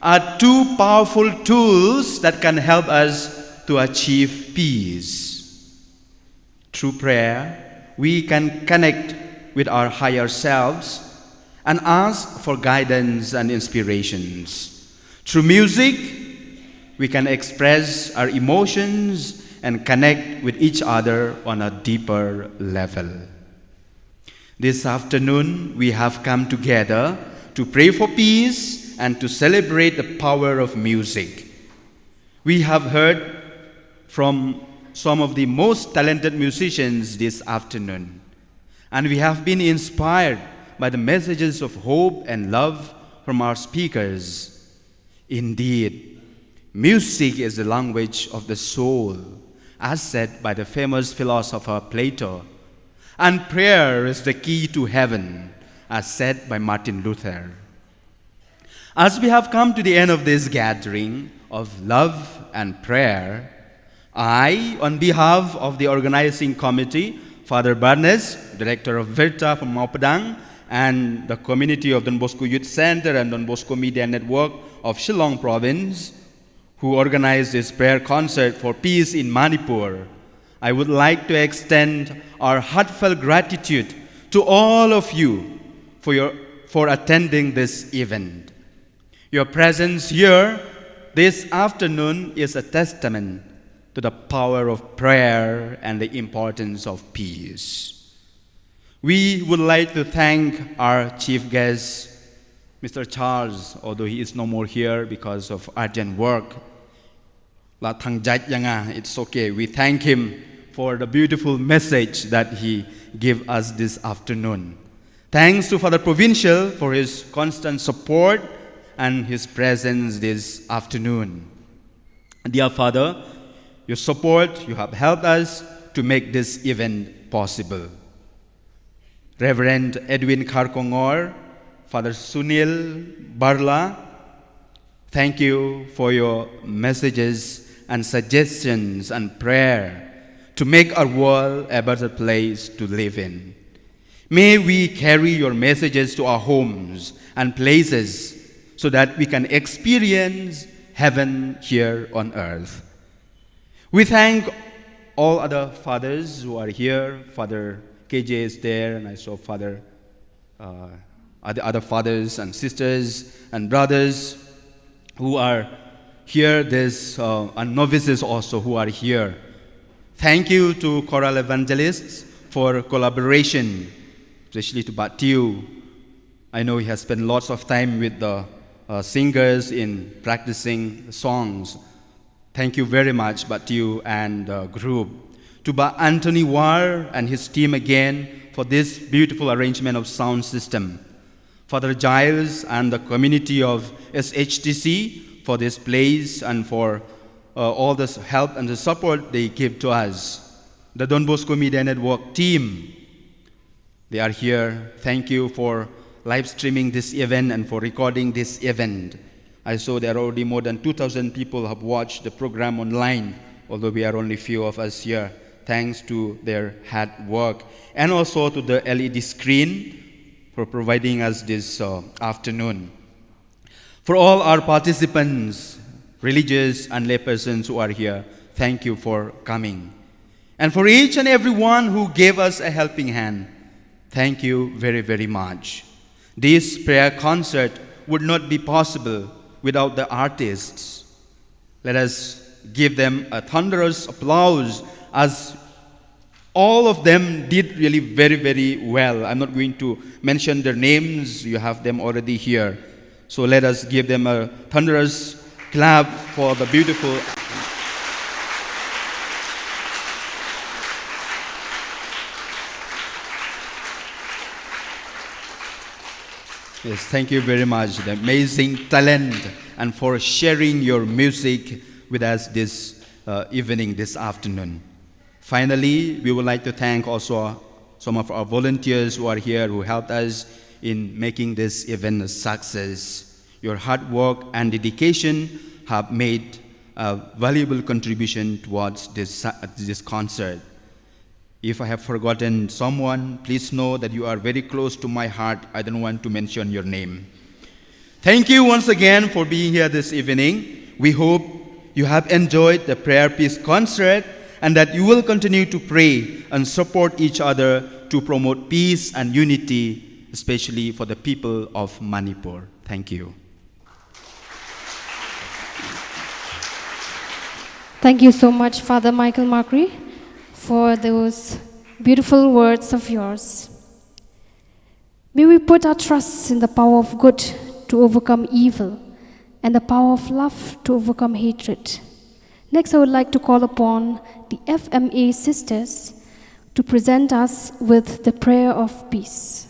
Speaker 20: are two powerful tools that can help us to achieve peace. Through prayer, we can connect with our higher selves and ask for guidance and inspirations. Through music, we can express our emotions and connect with each other on a deeper level. This afternoon, we have come together to pray for peace and to celebrate the power of music. We have heard from some of the most talented musicians this afternoon, and we have been inspired by the messages of hope and love from our speakers. Indeed, music is the language of the soul, as said by the famous philosopher Plato, and prayer is the key to heaven, as said by Martin Luther. As we have come to the end of this gathering of love and prayer, I, on behalf of the organizing committee, Father Barnes, Director of Virta from Maupadang, and the community of Don Bosco Youth Center and Don Bosco Media Network of Shillong Province, who organized this prayer concert for peace in Manipur, I would like to extend our heartfelt gratitude to all of you for attending this event. Your presence here this afternoon is a testament to the power of prayer and the importance of peace. We would like to thank our chief guest, Mr. Charles, although he is no more here because of urgent work. It's okay. We thank him for the beautiful message that he gave us this afternoon. Thanks to Father Provincial for his constant support and his presence this afternoon. Dear Father, your support, you have helped us to make this event possible. Reverend Edwin Karkongor, Father Sunil Barla, thank you for your messages and suggestions and prayer to make our world a better place to live in. May we carry your messages to our homes and places so that we can experience heaven here on earth. We thank all other fathers who are here. Father KJ is there, and I saw Father, other fathers and sisters and brothers who are here, and novices also who are here. Thank you to choral evangelists for collaboration, especially to Batiu. I know he has spent lots of time with the singers in practicing songs. Thank you very much, Batiu and group. To Anthony War and his team again for this beautiful arrangement of sound system. Father Giles and the community of SHTC for this place and for all the help and the support they give to us. The Don Bosco Media Network team, they are here. Thank you for live streaming this event and for recording this event. I saw there are already more than 2,000 people have watched the program online, although we are only few of us here, thanks to their hard work. And also to the LED screen for providing us this afternoon. For all our participants, religious and laypersons who are here, thank you for coming. And for each and every one who gave us a helping hand, thank you very, very much. This prayer concert would not be possible without the artists. Let us give them a thunderous applause, as all of them did really very, very well. I'm not going to mention their names. You have them already here. So let us give them a thunderous clap for the beautiful. Yes, thank you very much, the amazing talent, and for sharing your music with us this evening, this afternoon. Finally, we would like to thank also some of our volunteers who are here, who helped us in making this event a success. Your hard work and dedication have made a valuable contribution towards this concert. If I have forgotten someone, please know that you are very close to my heart. I don't want to mention your name. Thank you once again for being here this evening. We hope you have enjoyed the Prayer Peace concert and that you will continue to pray and support each other to promote peace and unity, especially for the people of Manipur. Thank you.
Speaker 3: Thank you so much, Father Michael Macri, for those beautiful words of yours. May we put our trust in the power of good to overcome evil and the power of love to overcome hatred. Next, I would like to call upon the FMA sisters to present us with the prayer of peace.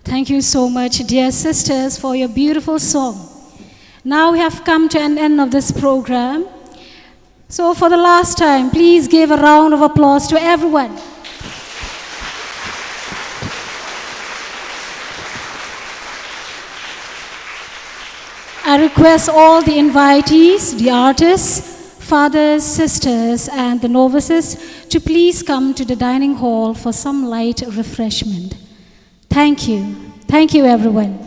Speaker 1: Thank you so much, dear sisters, for your beautiful song. Now we have come to an end of this program. So for the last time, please give a round of applause to everyone. I request all the invitees, the artists, fathers, sisters, and the novices to please come to the dining hall for some light refreshment. Thank you. Thank you, everyone.